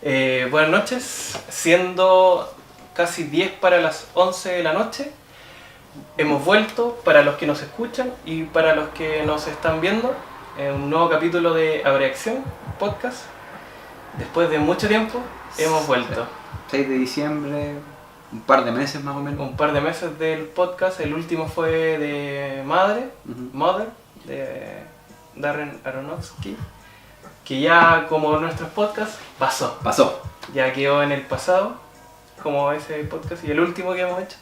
Buenas noches, siendo casi 10 para las 11 de la noche, hemos vuelto para los que nos escuchan y para los que nos están viendo en un nuevo capítulo de Abreacción Podcast. Después de mucho tiempo hemos vuelto. 6 de diciembre, un par de meses más o menos. Un par de meses del podcast, el último fue de Mother, de Darren Aronofsky, que ya como nuestros podcasts pasó. Ya quedó en el pasado, como ese podcast y el último que hemos hecho.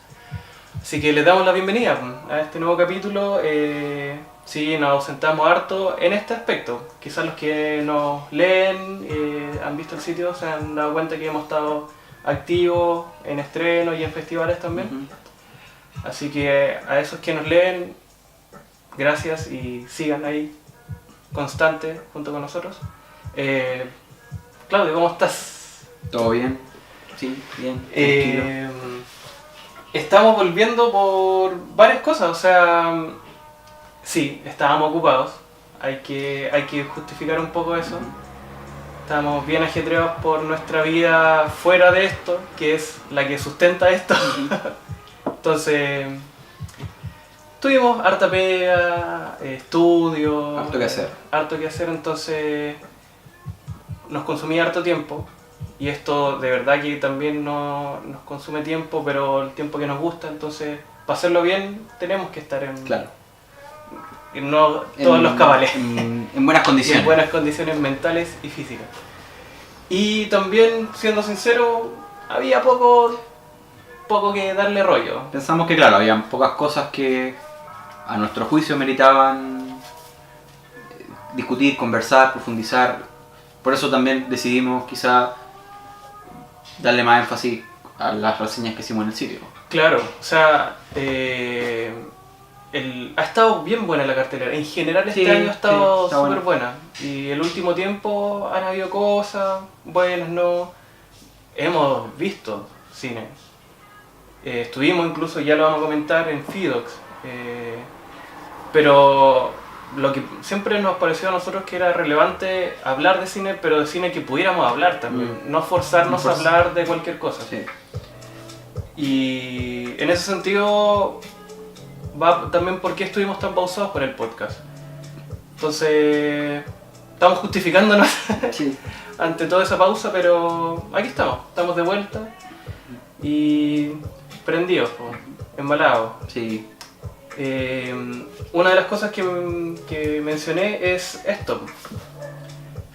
Así que les damos la bienvenida a este nuevo capítulo. Sí, nos ausentamos harto en este aspecto. Quizás los que nos leen, han visto el sitio, se han dado cuenta que hemos estado activos en estrenos y en festivales también. Así que a esos que nos leen, gracias y sigan ahí constante junto con nosotros. Claudio, ¿cómo estás? ¿Todo bien? Sí, bien, tranquilo. Estamos volviendo por varias cosas, o sea, sí, estábamos ocupados, hay que justificar un poco eso. Estábamos bien ajetreados por nuestra vida fuera de esto, que es la que sustenta esto. Entonces, tuvimos harta pega, estudio, Harto que hacer. Entonces nos consumía harto tiempo. Y esto de verdad que también nos consume tiempo, pero el tiempo que nos gusta. Entonces, para hacerlo bien, tenemos que estar en todos los cabales. En buenas condiciones. En buenas condiciones mentales y físicas. Y también, siendo sincero, había poco que darle rollo. Pensamos que claro, había pocas cosas que a nuestro juicio meritaban discutir, conversar, profundizar. Por eso también decidimos quizá darle más énfasis a las reseñas que hicimos en el sitio. Claro, o sea, ha estado bien buena la cartelera. En general este año ha estado súper buena. Y el último tiempo han habido cosas buenas, ¿no? Hemos visto cine. Estuvimos incluso, ya lo vamos a comentar, en Fidox. Pero lo que siempre nos pareció a nosotros que era relevante hablar de cine, pero de cine que pudiéramos hablar también. No forzarnos a hablar de cualquier cosa. Sí. Y en ese sentido va también por qué estuvimos tan pausados con el podcast. Entonces, estamos justificándonos ante toda esa pausa, pero aquí estamos de vuelta y prendidos, embalados. Sí. Una de las cosas que mencioné es esto,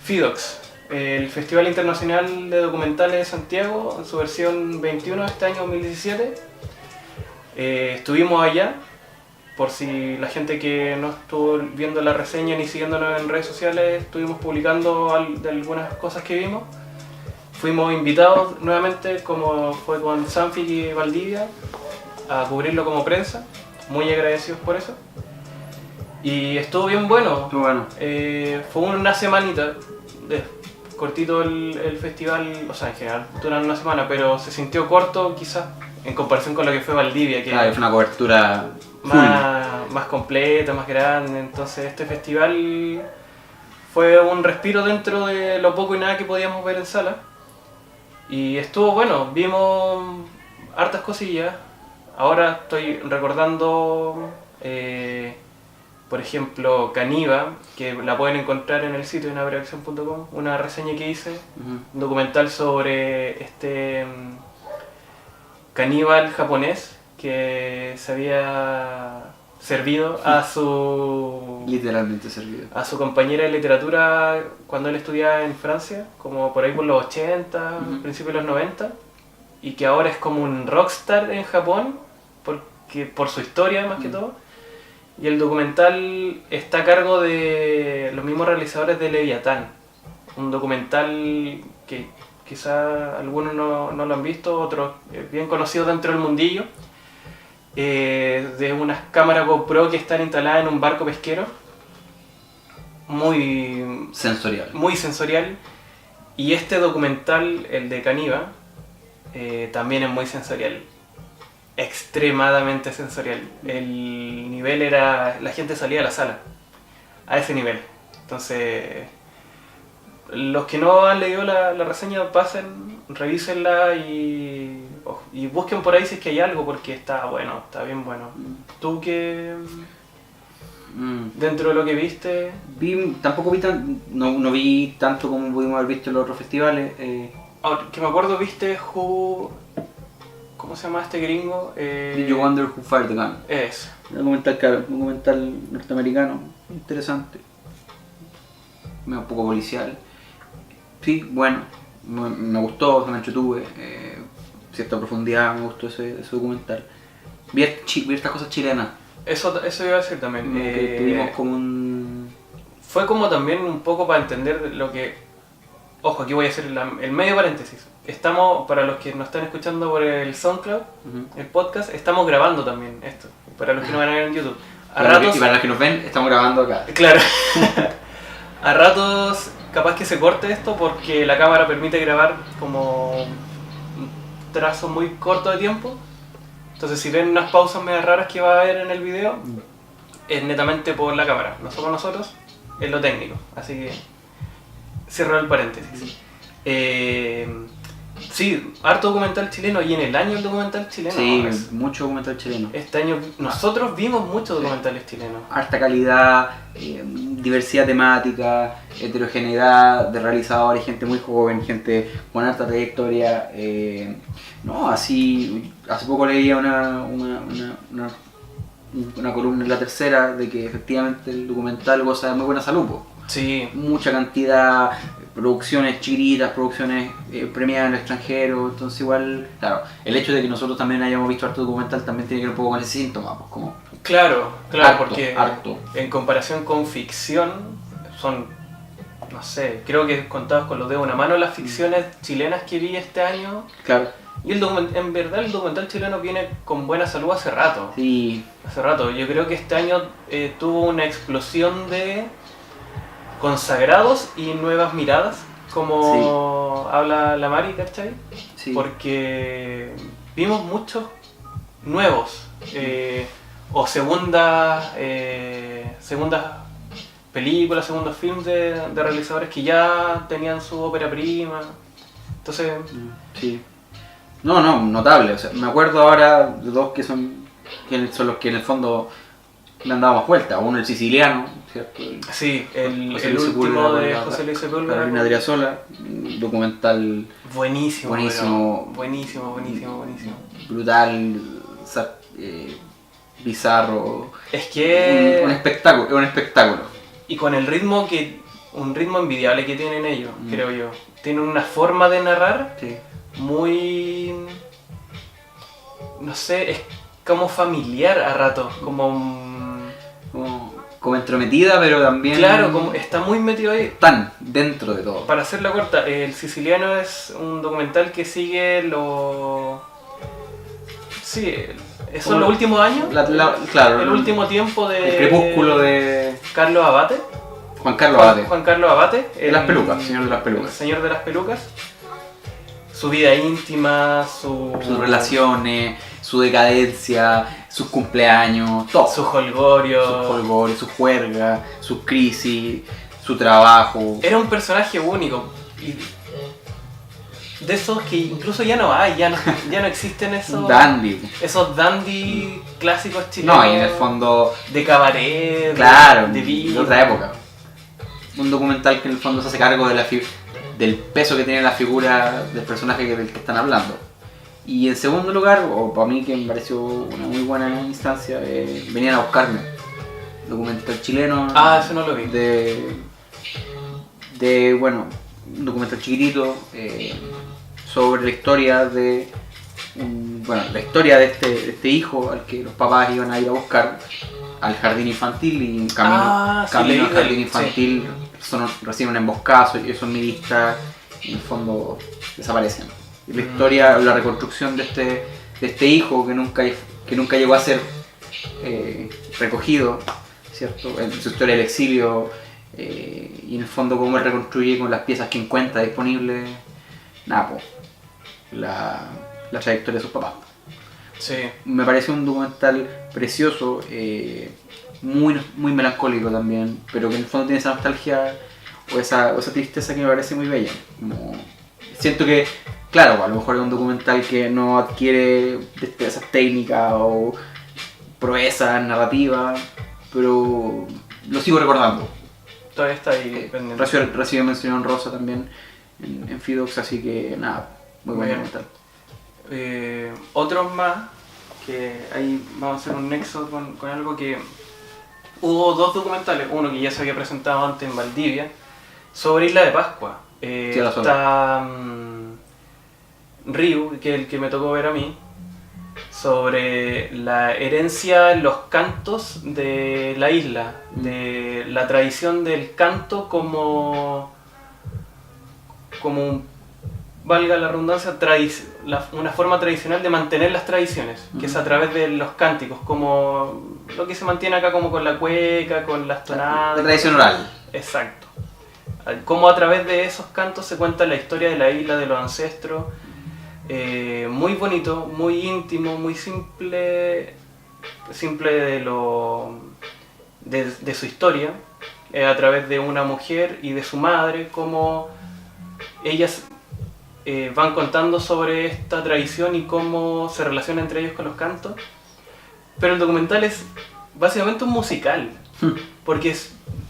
Fidox, el Festival Internacional de Documentales de Santiago, en su versión 21 de este año 2017. Estuvimos allá, por si la gente que no estuvo viendo la reseña ni siguiéndonos en redes sociales, estuvimos publicando de algunas cosas que vimos. Fuimos invitados nuevamente, como fue con Sanfi y Valdivia, a cubrirlo como prensa. Muy agradecidos por eso. Y estuvo bien bueno. Fue una semanita, cortito el festival, o sea en general durante una semana, pero se sintió corto quizás en comparación con lo que fue Valdivia, que fue una cobertura más completa, más grande. Entonces este festival fue un respiro dentro de lo poco y nada que podíamos ver en sala. Y estuvo bueno, vimos hartas cosillas. Ahora estoy recordando, por ejemplo, Caniva, que la pueden encontrar en el sitio en abreacción.com, una reseña que hice, un documental sobre este caníbal japonés que se había servido literalmente servido a su compañera de literatura cuando él estudiaba en Francia, como por ahí por los 80, principios de los 90, y que ahora es como un rockstar en Japón, por su historia más que todo. Y el documental está a cargo de los mismos realizadores de Leviatán, un documental que quizá algunos no lo han visto, otros bien conocidos dentro del mundillo, de unas cámaras GoPro que están instaladas en un barco pesquero, muy sensorial. Y este documental, el de Caniva, también es muy sensorial. Extremadamente sensorial. El nivel era... la gente salía a la sala. A ese nivel. Entonces... los que no han leído la reseña, pasen, revísenla y busquen por ahí si es que hay algo, porque está bueno, está bien bueno. ¿Tú qué...? Dentro de lo que viste... Tampoco vi no vi tanto como pudimos haber visto en los otros festivales. Que me acuerdo, viste ¿cómo se llama este gringo? Did You Wonder Who Fired the Gun? Es. Un documental norteamericano, interesante. Un poco policial. Sí, bueno, me gustó, me entretuve. Cierta profundidad, me gustó ese documental. Vi estas cosas chilenas. Eso iba a decir también. Tuvimos como un... Fue como también un poco para entender lo que... Ojo, aquí voy a hacer el medio paréntesis. Estamos, para los que nos están escuchando por el SoundCloud, el podcast, estamos grabando también esto. Para los que no van a ver en YouTube. Y para los que nos ven, estamos grabando acá. Claro. A ratos capaz que se corte esto porque la cámara permite grabar como un trazo muy corto de tiempo. Entonces si ven unas pausas medio raras que va a haber en el video, es netamente por la cámara, no somos nosotros, es lo técnico. Así que cierro el paréntesis. Sí, harto documental chileno, y en el año el documental chileno. Sí, mucho documental chileno. Este año nosotros vimos muchos documentales chilenos. Harta calidad, diversidad temática, heterogeneidad de realizadores, gente muy joven, gente con alta trayectoria. Así, hace poco leía una columna en La Tercera de que efectivamente el documental goza de muy buena salud. Sí. Mucha cantidad, producciones chiquitas, producciones premiadas en el extranjero, entonces igual, claro, el hecho de que nosotros también hayamos visto harto documental también tiene que ver un poco con ese síntoma, pues como... Claro, porque harto. En comparación con ficción, son, no sé, creo que contados con los dedos de una mano las ficciones chilenas que vi este año. Claro. Y en verdad el documental chileno viene con buena salud hace rato. Sí. Hace rato. Yo creo que este año tuvo una explosión de consagrados y nuevas miradas, como habla la Mari, ¿cachai? Sí. Porque vimos muchos nuevos, o segundas películas, segundos films de realizadores que ya tenían su ópera prima. Entonces... Sí. No, notable. O sea, me acuerdo ahora de dos que son los que en el fondo le han dado más vuelta. Uno el siciliano, ¿cierto? Sí, el último de José Luis Sepúlveda. Carolina Adriasola, un documental buenísimo. Buenísimo. Brutal, bizarro. Es que... un espectáculo. Y con el ritmo un ritmo envidiable que tienen ellos, creo yo. Tienen una forma de narrar muy... no sé, es como familiar a ratos, como entrometida, pero también... Claro, como está muy metido ahí. Están dentro de todo. Para hacerla corta, El Siciliano es un documental que sigue Sí, eso es los últimos años. Claro. El último tiempo de... El crepúsculo de... Carlos Abate. Juan Carlos Abate. Señor de las pelucas. El señor de las pelucas. Su vida íntima, sus relaciones, su decadencia, sus cumpleaños, todo. Sus holgorios, su juerga, sus crisis, su trabajo. Era un personaje único. Y de esos que incluso ya no hay, ya no existen esos dandy clásicos chilenos. No, y en el fondo... de cabaret, claro, de otra época. Un documental que en el fondo se hace cargo del peso que tiene la figura del personaje del que están hablando. Y en segundo lugar, o para mí que me pareció una muy buena instancia, Venían a buscarme, documental chileno. Eso no lo vi. Un documental chiquitito sobre la historia de este hijo al que los papás iban a ir a buscar al jardín infantil, y en camino al jardín infantil reciben un emboscazo y esos miristas y en el fondo desaparecen. Y la historia, la reconstrucción de este hijo que nunca llegó a ser recogido, ¿cierto? En su historia del exilio, y en el fondo cómo él reconstruye con las piezas que encuentra disponibles la trayectoria de sus papás. Sí. Me parece un documental precioso, muy melancólico también, pero que en el fondo tiene esa nostalgia o esa tristeza que me parece muy bella. Como, siento que, claro, a lo mejor es un documental que no adquiere destrezas técnicas o proezas narrativas, pero lo sigo recordando. Todavía está ahí pendiente. Recibió mención honrosa también en Fidox, así que nada, muy buen documental. Otros más, que ahí vamos a hacer un nexo con algo que... Hubo 2 documentales, uno que ya se había presentado antes en Valdivia, sobre Isla de Pascua. Está Ryu, que es el que me tocó ver a mí, sobre la herencia en los cantos de la isla, de la tradición del canto como valga la redundancia, una forma tradicional de mantener las tradiciones, que es a través de los cánticos, como lo que se mantiene acá como con la cueca, con las tonadas. La tradición oral. Exacto. Como a través de esos cantos se cuenta la historia de la isla, de los ancestros. Muy bonito, muy íntimo, muy simple de su historia, a través de una mujer y de su madre, como ellas van contando sobre esta tradición y cómo se relaciona entre ellos con los cantos. Pero el documental es básicamente un musical, porque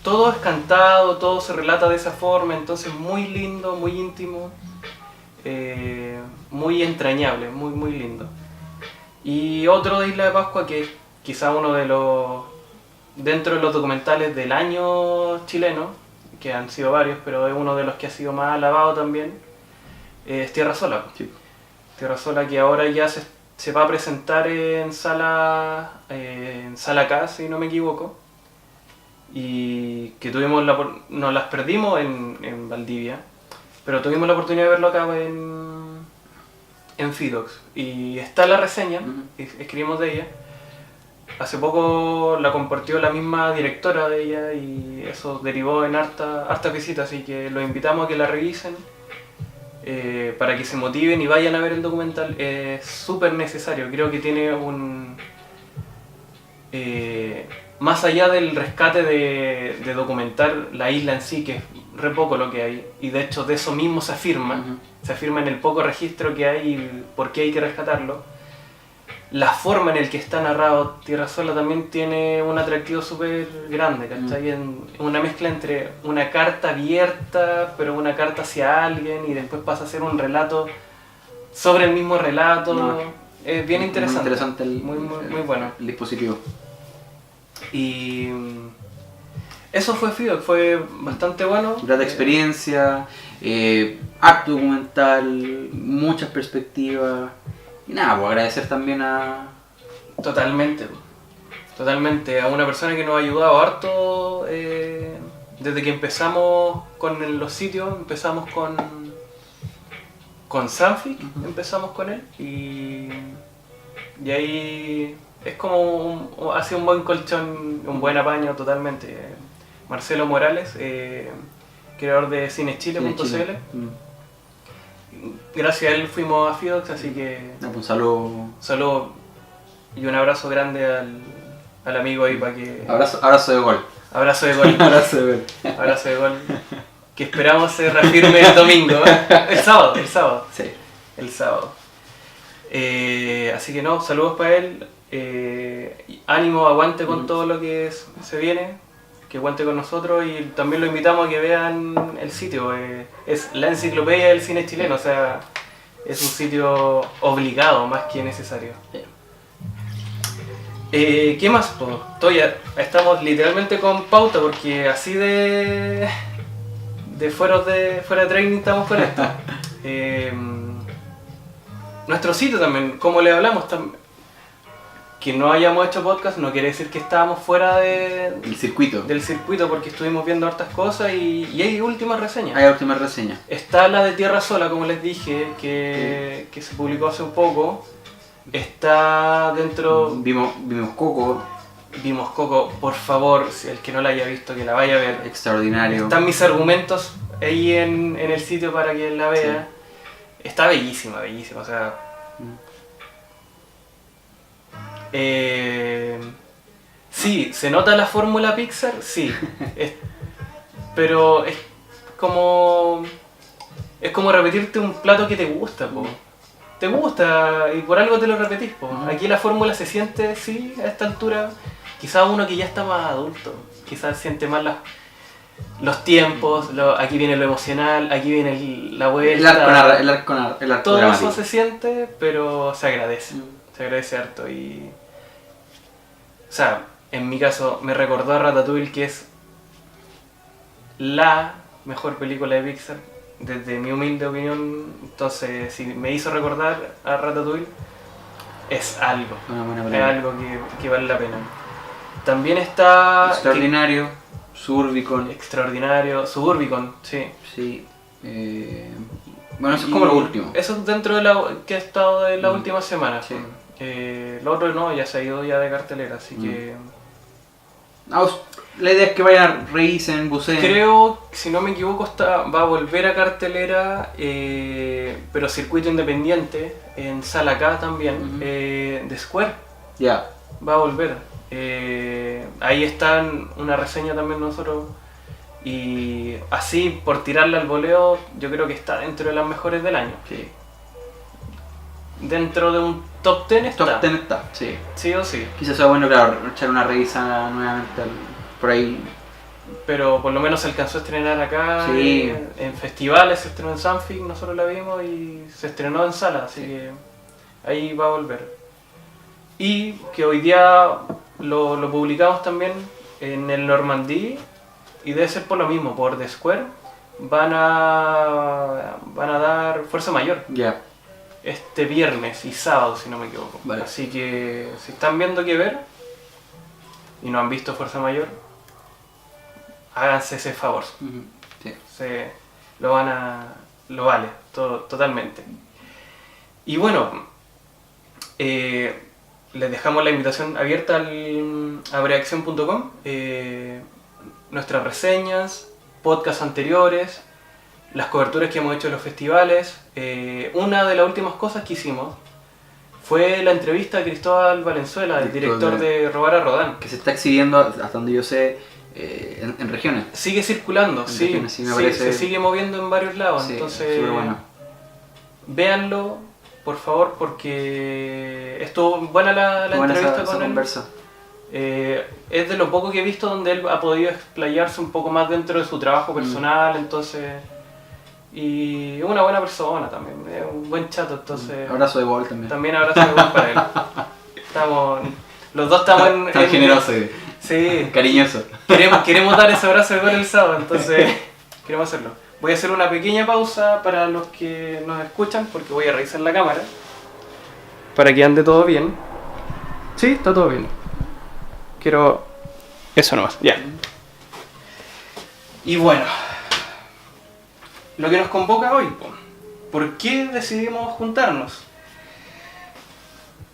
todo es cantado, todo se relata de esa forma, entonces muy lindo, muy íntimo, muy entrañable, muy muy lindo. Y otro de Isla de Pascua, que es quizá uno de los, dentro de los documentales del año chileno, que han sido varios, pero es uno de los que ha sido más alabado también, es Tierra Sola. Sí. Tierra Sola, que ahora ya se va a presentar en sala K, si no me equivoco, y que nos las perdimos en Valdivia, pero tuvimos la oportunidad de verlo acá en Fidox, y está la reseña, escribimos de ella. Hace poco la compartió la misma directora de ella y eso derivó en hartas visitas, así que los invitamos a que la revisen, para que se motiven y vayan a ver el documental. Es súper necesario, creo que tiene más allá del rescate de documentar la isla en sí, que es re poco lo que hay, y de hecho de eso mismo se afirma, en el poco registro que hay y por qué hay que rescatarlo. La forma en la que está narrado Tierra Sola también tiene un atractivo súper grande, ¿cachai? Una mezcla entre una carta abierta, pero una carta hacia alguien, y después pasa a ser un relato sobre el mismo relato. Es bien interesante. Muy bueno. El dispositivo. Y eso fue Fidox, fue bastante bueno. Grata experiencia, acto documental, muchas perspectivas. Y nada, pues agradecer también Totalmente a una persona que nos ha ayudado harto desde que empezamos con los sitios. Empezamos con Sanfic, empezamos con él, y ahí es como ha sido un buen colchón, un buen apaño totalmente. Marcelo Morales, creador de cinechile.cl. Gracias a él fuimos a Fidox, así que un saludo y un abrazo grande al amigo ahí para que... Abrazo de gol. Abrazo de gol. Abrazo de gol. Que esperamos se reafirme el domingo, el sábado. Sí. El sábado. Así que no, saludos para él. Ánimo, aguante con todo lo que se viene. Que aguante con nosotros, y también lo invitamos a que vean el sitio. Es la enciclopedia del cine chileno, o sea, es un sitio obligado más que necesario. ¿Qué más? Estamos literalmente con pauta, porque así de fuera de training estamos con esto. Nuestro sitio también, como le hablamos, que no hayamos hecho podcast no quiere decir que estábamos fuera del circuito, porque estuvimos viendo hartas cosas y hay últimas reseñas. Está la de Tierra Sola, como les dije, que se publicó hace un poco. Está dentro... Vimos Coco, por favor, si el que no la haya visto, que la vaya a ver. Extraordinario. Están mis argumentos ahí en el sitio para que la vea. Sí. Está bellísima, o sea... sí, ¿se nota la fórmula Pixar? Sí. Pero como repetirte un plato que te gusta, po. Te gusta y por algo te lo repetís, po. Aquí la fórmula se siente, sí, a esta altura. Quizás uno que ya está más adulto, quizás siente más los tiempos, aquí viene lo emocional, aquí viene la vuelta. El arco todo dramático. eso se siente, pero se agradece harto. Y, o sea, en mi caso me recordó a Ratatouille, que es la mejor película de Pixar, desde mi humilde opinión. Entonces, si me hizo recordar a Ratatouille, es algo, que vale la pena. También está... Extraordinario, Suburbicon, sí. Sí. Bueno, eso es como lo último. Eso es dentro de que ha estado de la última semana. Sí. Lo otro no, ya se ha ido ya de cartelera, así que... La idea es que vayan, revisen, buceen. Creo, si no me equivoco, va a volver a cartelera, pero circuito independiente, en sala K también, de Square. Ya. Va a volver. Ahí está una reseña también nosotros. Y así, por tirarla al voleo, yo creo que está dentro de las mejores del año. Sí. Dentro de un top 10 está. Top 10 está, sí. Sí o sí. Quizás sea bueno, claro, echar una revisa nuevamente por ahí. Pero por lo menos se alcanzó a estrenar acá, sí. En festivales, se estrenó en Sanfic, nosotros la vimos y se estrenó en sala, así que ahí va a volver. Y que hoy día lo publicamos también en el Normandí, y debe ser por lo mismo, por The Square, van a dar Fuerza Mayor. Ya. Este viernes y sábado, si no me equivoco. Vale. Así que si están viendo que ver y no han visto Fuerza Mayor, háganse ese favor. Sí. Lo vale, totalmente. Y bueno, les dejamos la invitación abierta a breakción.com. Nuestras reseñas, podcasts anteriores, las coberturas que hemos hecho en los festivales. Una de las últimas cosas que hicimos fue la entrevista a Cristóbal Valenzuela, el director de Robar a Rodán. Que se está exhibiendo, hasta donde yo sé, en regiones. Sigue circulando, en sí, regiones, sí, me parece... se sigue moviendo en varios lados. Sí, entonces, bueno. Véanlo, por favor, porque estuvo buena la entrevista con él. Conversa. Es de lo poco que he visto donde él ha podido explayarse un poco más dentro de su trabajo personal, entonces... Y una buena persona también, es un buen chato, entonces... Abrazo de gol también. También abrazo de gol para él. Los dos estamos Tan generoso, sí, cariñoso. Queremos dar ese abrazo de gol el sábado, entonces queremos hacerlo. Voy a hacer una pequeña pausa para los que nos escuchan, porque voy a revisar la cámara para que ande todo bien. Sí, está todo bien. Quiero... eso nomás, ya. Y bueno, lo que nos convoca hoy, ¿por qué decidimos juntarnos?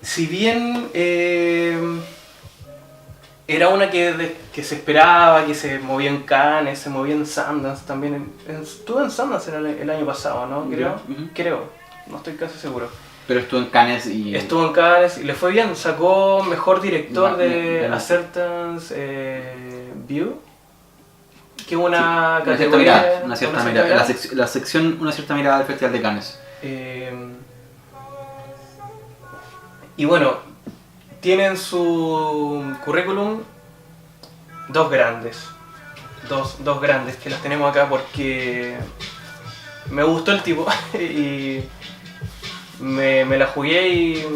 Si bien era una que se esperaba, que se movía en Cannes, se movía en Sundance también. Estuvo en Sundance el año pasado, ¿no? Creo, no estoy casi seguro. Pero estuvo en Cannes y... Estuvo en Cannes y le fue bien, sacó mejor director de A Certain View, que una categoría... Una cierta mirada. La sección Una cierta mirada del Festival de Cannes. Y bueno, tienen su currículum dos grandes que los tenemos acá porque me gustó el tipo y me la jugué y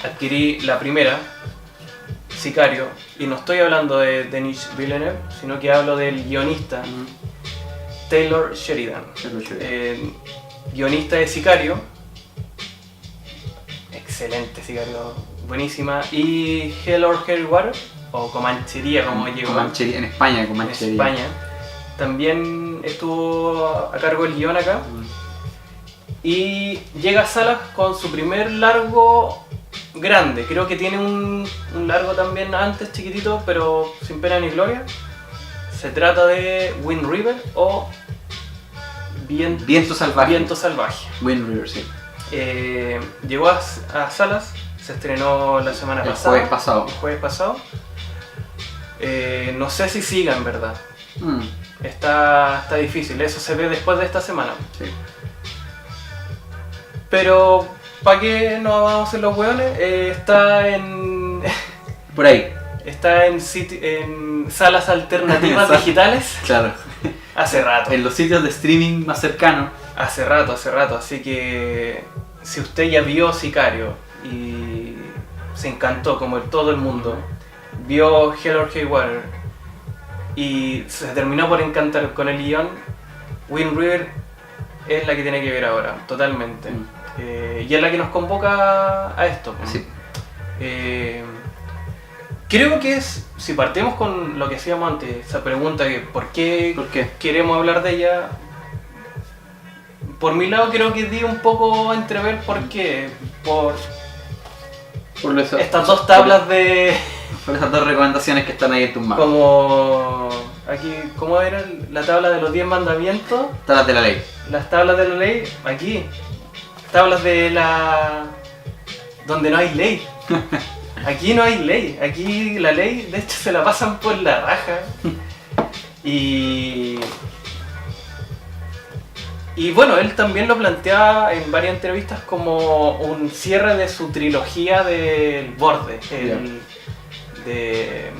adquirí la primera, Sicario, y no estoy hablando de Denis Villeneuve, sino que hablo del guionista Taylor Sheridan. Guionista de Sicario, excelente Sicario, buenísima, y Hell or High Water, o Comanchería como llegó en España, Comanchería. En España, también estuvo a cargo del guión acá. Y llega a salas con su primer largo grande. Creo que tiene un largo también antes, chiquitito, pero sin pena ni gloria. Se trata de Wind River o Viento Salvaje. Wind River, sí. Llegó a salas, se estrenó la semana pasada. El jueves pasado. No sé si siga en verdad. Está difícil, eso se ve después de esta semana. Sí. Pero, ¿para qué nos vamos a hacer los hueones? Está en... Por ahí. Está en salas alternativas digitales. Claro. Hace rato. En los sitios de streaming más cercanos. Hace rato. Así que si usted ya vio Sicario y se encantó como todo el mundo, vio Hell or High Water y se terminó por encantar con el guión, Wind River es la que tiene que ver ahora, totalmente. Y es la que nos convoca a esto. Sí. Creo que si partimos con lo que hacíamos antes, esa pregunta de ¿por qué queremos hablar de ella? Por mi lado creo que di un poco a entrever por qué. Por estas dos tablas por esas dos recomendaciones que están ahí en tus manos. Como... Aquí, ¿cómo era la tabla de los 10 mandamientos? Tablas de la ley. Las tablas de la ley, aquí. Tablas de la... donde no hay ley. Aquí no hay ley. Aquí la ley, de hecho, se la pasan por la raja. Y bueno, él también lo plantea en varias entrevistas como un cierre de su trilogía del borde. De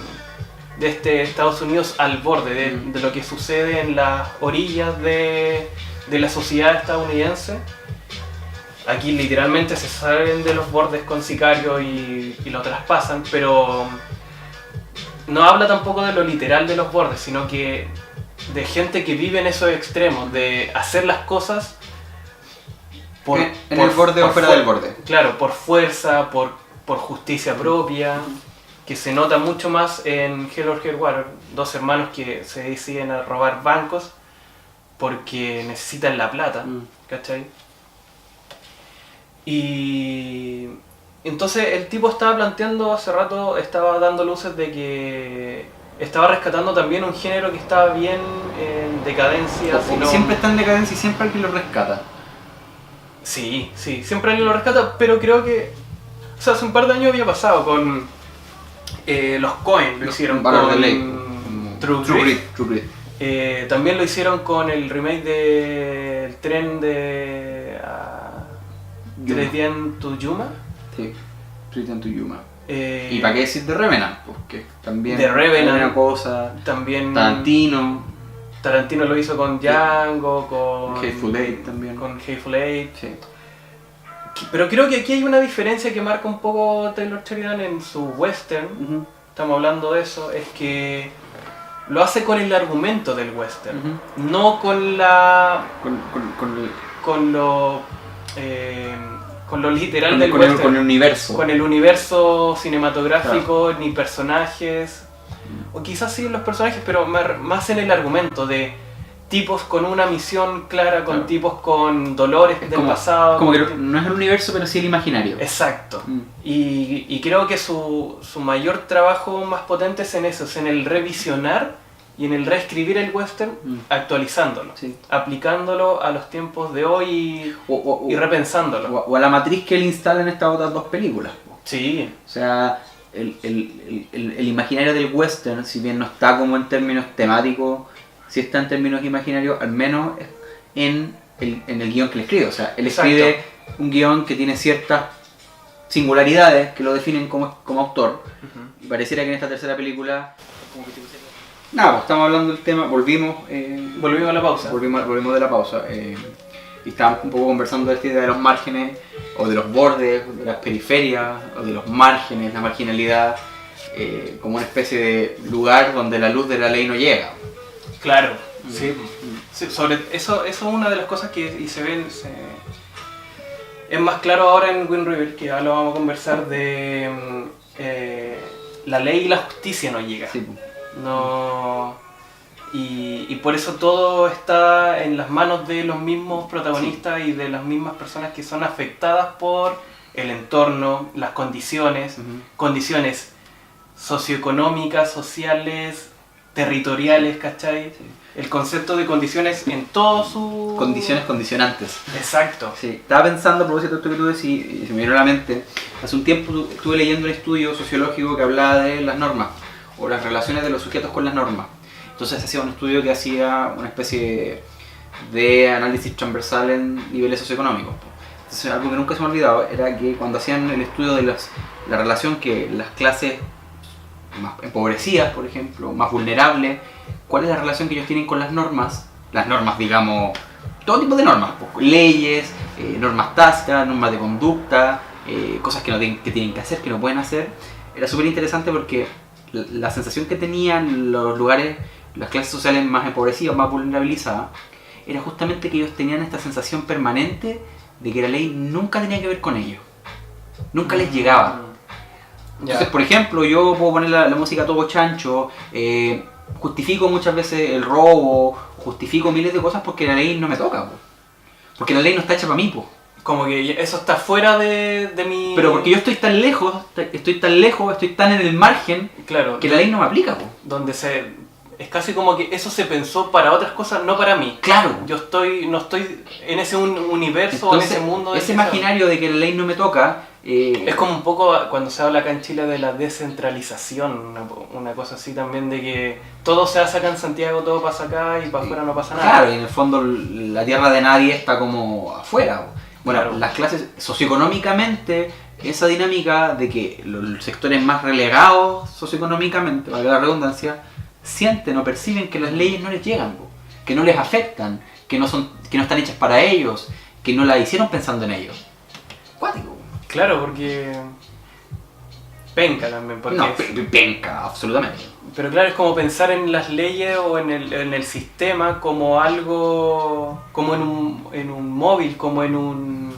este Estados Unidos al borde, de lo que sucede en las orillas de la sociedad estadounidense. Aquí literalmente se salen de los bordes con Sicario y lo traspasan, pero no habla tampoco de lo literal de los bordes, sino que de gente que vive en esos extremos, de hacer las cosas en el borde o fuera del borde. Claro, por fuerza, por justicia propia, que se nota mucho más en Hell or High Water, dos hermanos que se deciden a robar bancos porque necesitan la plata, ¿cachai? Y entonces el tipo estaba planteando hace rato, estaba dando luces de que estaba rescatando también un género que estaba bien en decadencia. Siempre está en decadencia y siempre alguien lo rescata. Sí, siempre alguien lo rescata, pero creo que... O sea, hace un par de años había pasado con los Coen, lo hicieron con True Grit. También lo hicieron con el remake del tren de... Tren to Yuma. Sí, Tren to Yuma. ¿Y para qué decir de Revenant? Porque también de Revenant, una cosa. También Tarantino lo hizo con Django, con Hateful Eight también. Con Hateful Eight. Sí. Pero creo que aquí hay una diferencia que marca un poco Taylor Sheridan en su western. Estamos hablando de eso, es que lo hace con el argumento del western, no con la con lo literal del western, con el universo. Con el universo cinematográfico, ni personajes, o quizás sí los personajes, pero más en el argumento de tipos con una misión clara, con tipos con dolores del pasado. Como que no es el universo, pero sí el imaginario. Exacto. Y creo que su mayor trabajo más potente es en eso, es en el revisionar y en el reescribir el western, actualizándolo, aplicándolo a los tiempos de hoy y repensándolo. O a la matriz que él instala en estas otras dos películas. Sí. O sea, el imaginario del western, si bien no está como en términos temáticos, sí está en términos imaginarios, al menos en el guión que él escribe. O sea, él escribe un guión que tiene ciertas singularidades que lo definen como autor. Y pareciera que en esta tercera película... Nada, pues estamos hablando del tema, volvimos a la pausa. Volvimos de la pausa. Y estábamos un poco conversando de esta idea de los márgenes, o de los bordes, de las periferias, o de los márgenes, la marginalidad, como una especie de lugar donde la luz de la ley no llega. Claro, sí. Sobre eso es una de las cosas que se ven. Es más claro ahora en Wind River, que ya lo vamos a conversar, de la ley y la justicia no llega. Sí. No, y por eso todo está en las manos de los mismos protagonistas y de las mismas personas que son afectadas por el entorno, las condiciones socioeconómicas, sociales, territoriales, ¿cachai? Sí. El concepto de condiciones en todo su... Condiciones condicionantes. Exacto. Sí. Estaba pensando, a propósito de esto que tú decís, y se me vino a la mente, hace un tiempo estuve leyendo un estudio sociológico que hablaba de las normas, o las relaciones de los sujetos con las normas. Entonces hacía un estudio que hacía una especie de análisis transversal en niveles socioeconómicos. Entonces algo que nunca se me ha olvidado era que cuando hacían el estudio de la relación que las clases más empobrecidas, por ejemplo, más vulnerables, cuál es la relación que ellos tienen con las normas, digamos, todo tipo de normas, pues, leyes, normas tácitas, normas de conducta, cosas que tienen que hacer, que no pueden hacer. Era súper interesante porque la sensación que tenían los lugares, las clases sociales más empobrecidas, más vulnerabilizadas, era justamente que ellos tenían esta sensación permanente de que la ley nunca tenía que ver con ellos, nunca les llegaba. Entonces, por ejemplo, yo puedo poner la música a todo chancho, justifico muchas veces el robo, justifico miles de cosas porque la ley no me toca, po. Porque la ley no está hecha para mí, po. Como que eso está fuera de mi... Pero porque yo estoy tan lejos, estoy tan en el margen, claro, que la ley no me aplica, po. Donde es casi como que eso se pensó para otras cosas, no para mí. Claro. Yo no estoy en ese universo, entonces, en ese mundo. Ese imaginario de que la ley no me toca... es como un poco cuando se habla acá en Chile de la descentralización, una cosa así también, de que todo se hace acá en Santiago, todo pasa acá y para afuera no pasa nada. Claro, y en el fondo la tierra de nadie está como afuera, po. Bueno, claro. Las clases socioeconómicamente, esa dinámica de que los sectores más relegados socioeconómicamente, valga la redundancia, sienten o perciben que las leyes no les llegan, que no les afectan, que no están hechas para ellos, que no las hicieron pensando en ellos. Cuático. Claro, porque penca también. Porque no, penca, absolutamente. Pero claro, es como pensar en las leyes o en el sistema como algo, como en un móvil, como en un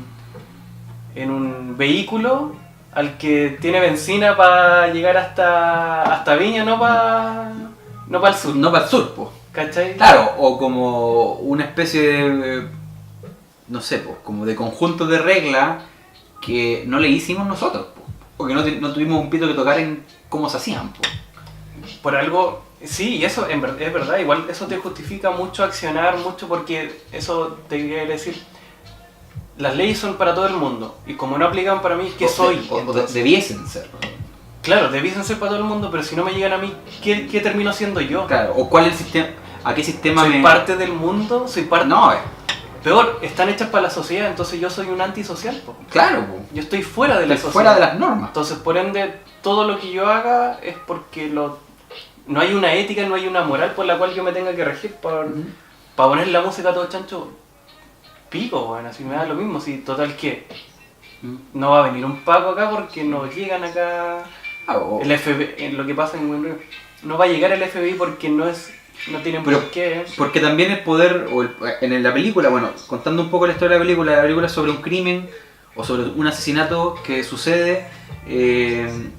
vehículo al que tiene benzina para llegar hasta Viña, no para el sur. No para el sur, pues. ¿Cachai? Claro, o como una especie de, no sé, pues, como de conjunto de reglas que no le hicimos nosotros, pues. O que no tuvimos un pito que tocar en cómo se hacían, pues. Por algo, sí, y eso es verdad, igual eso te justifica mucho accionar, mucho, porque eso te quiere decir, las leyes son para todo el mundo, y como no aplican para mí, ¿qué soy? Debiesen ser. Claro, debiesen ser para todo el mundo, pero si no me llegan a mí, ¿qué termino siendo yo? Claro, o cuál es el sistema, a qué sistema ¿Soy parte del mundo? ¿Soy parte? No, peor, están hechas para la sociedad, entonces yo soy un antisocial, po. Claro, po. Yo estoy fuera de la sociedad. Fuera de las normas. Entonces, por ende, todo lo que yo haga es porque no hay una ética, no hay una moral por la cual yo me tenga que regir para poner la música a todo chancho. Pico, bueno, así me da lo mismo, si total que no va a venir un Paco acá porque no llegan acá el FBI, lo que pasa en Winry, no va a llegar el FBI porque no tienen por qué. Porque también el poder, en la película, bueno, contando un poco la historia de la película es sobre un crimen o sobre un asesinato que sucede en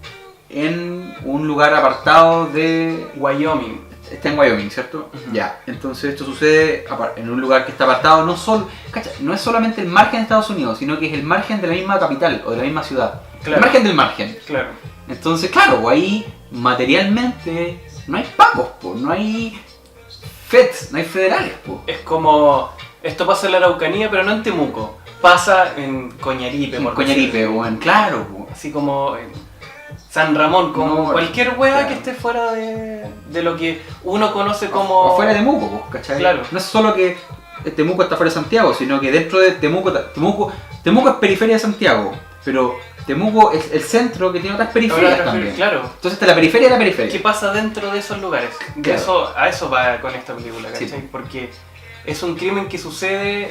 un lugar apartado de Wyoming. Está en Wyoming, ¿cierto? Ya, entonces esto sucede en un lugar que está apartado, no es solamente el margen de Estados Unidos, sino que es el margen de la misma capital o de la misma ciudad. Claro. El margen del margen. Claro. Entonces, claro, ahí materialmente no hay pacos, no hay feds, no hay federales. Es como, esto pasa en la Araucanía, pero no en Temuco. Pasa en Coñaripe. En Coñaripe, claro. Así como San Ramón, como cualquier hueá que esté fuera de lo que uno conoce como... O fuera de Temuco, ¿cachai? Claro. No es solo que Temuco está fuera de Santiago, sino que dentro de Temuco es periferia de Santiago, pero Temuco es el centro que tiene otras periferias también. Claro. Entonces está la periferia de la periferia. ¿Qué pasa dentro de esos lugares? Claro. A eso va con esta película, ¿cachai? Sí. Porque es un crimen que sucede...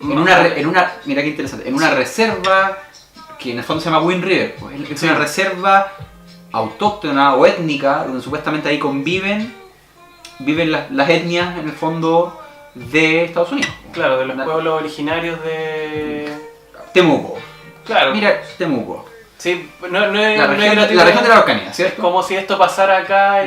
mira qué interesante, en una reserva que en el fondo se llama Wind River, pues. Es una reserva autóctona o étnica donde supuestamente ahí viven las etnias en el fondo de Estados Unidos. Claro, de los pueblos originarios de Temuco. Claro. Mira, Temuco. Sí, la región de la Araucanía, ¿cierto? Como si esto pasara acá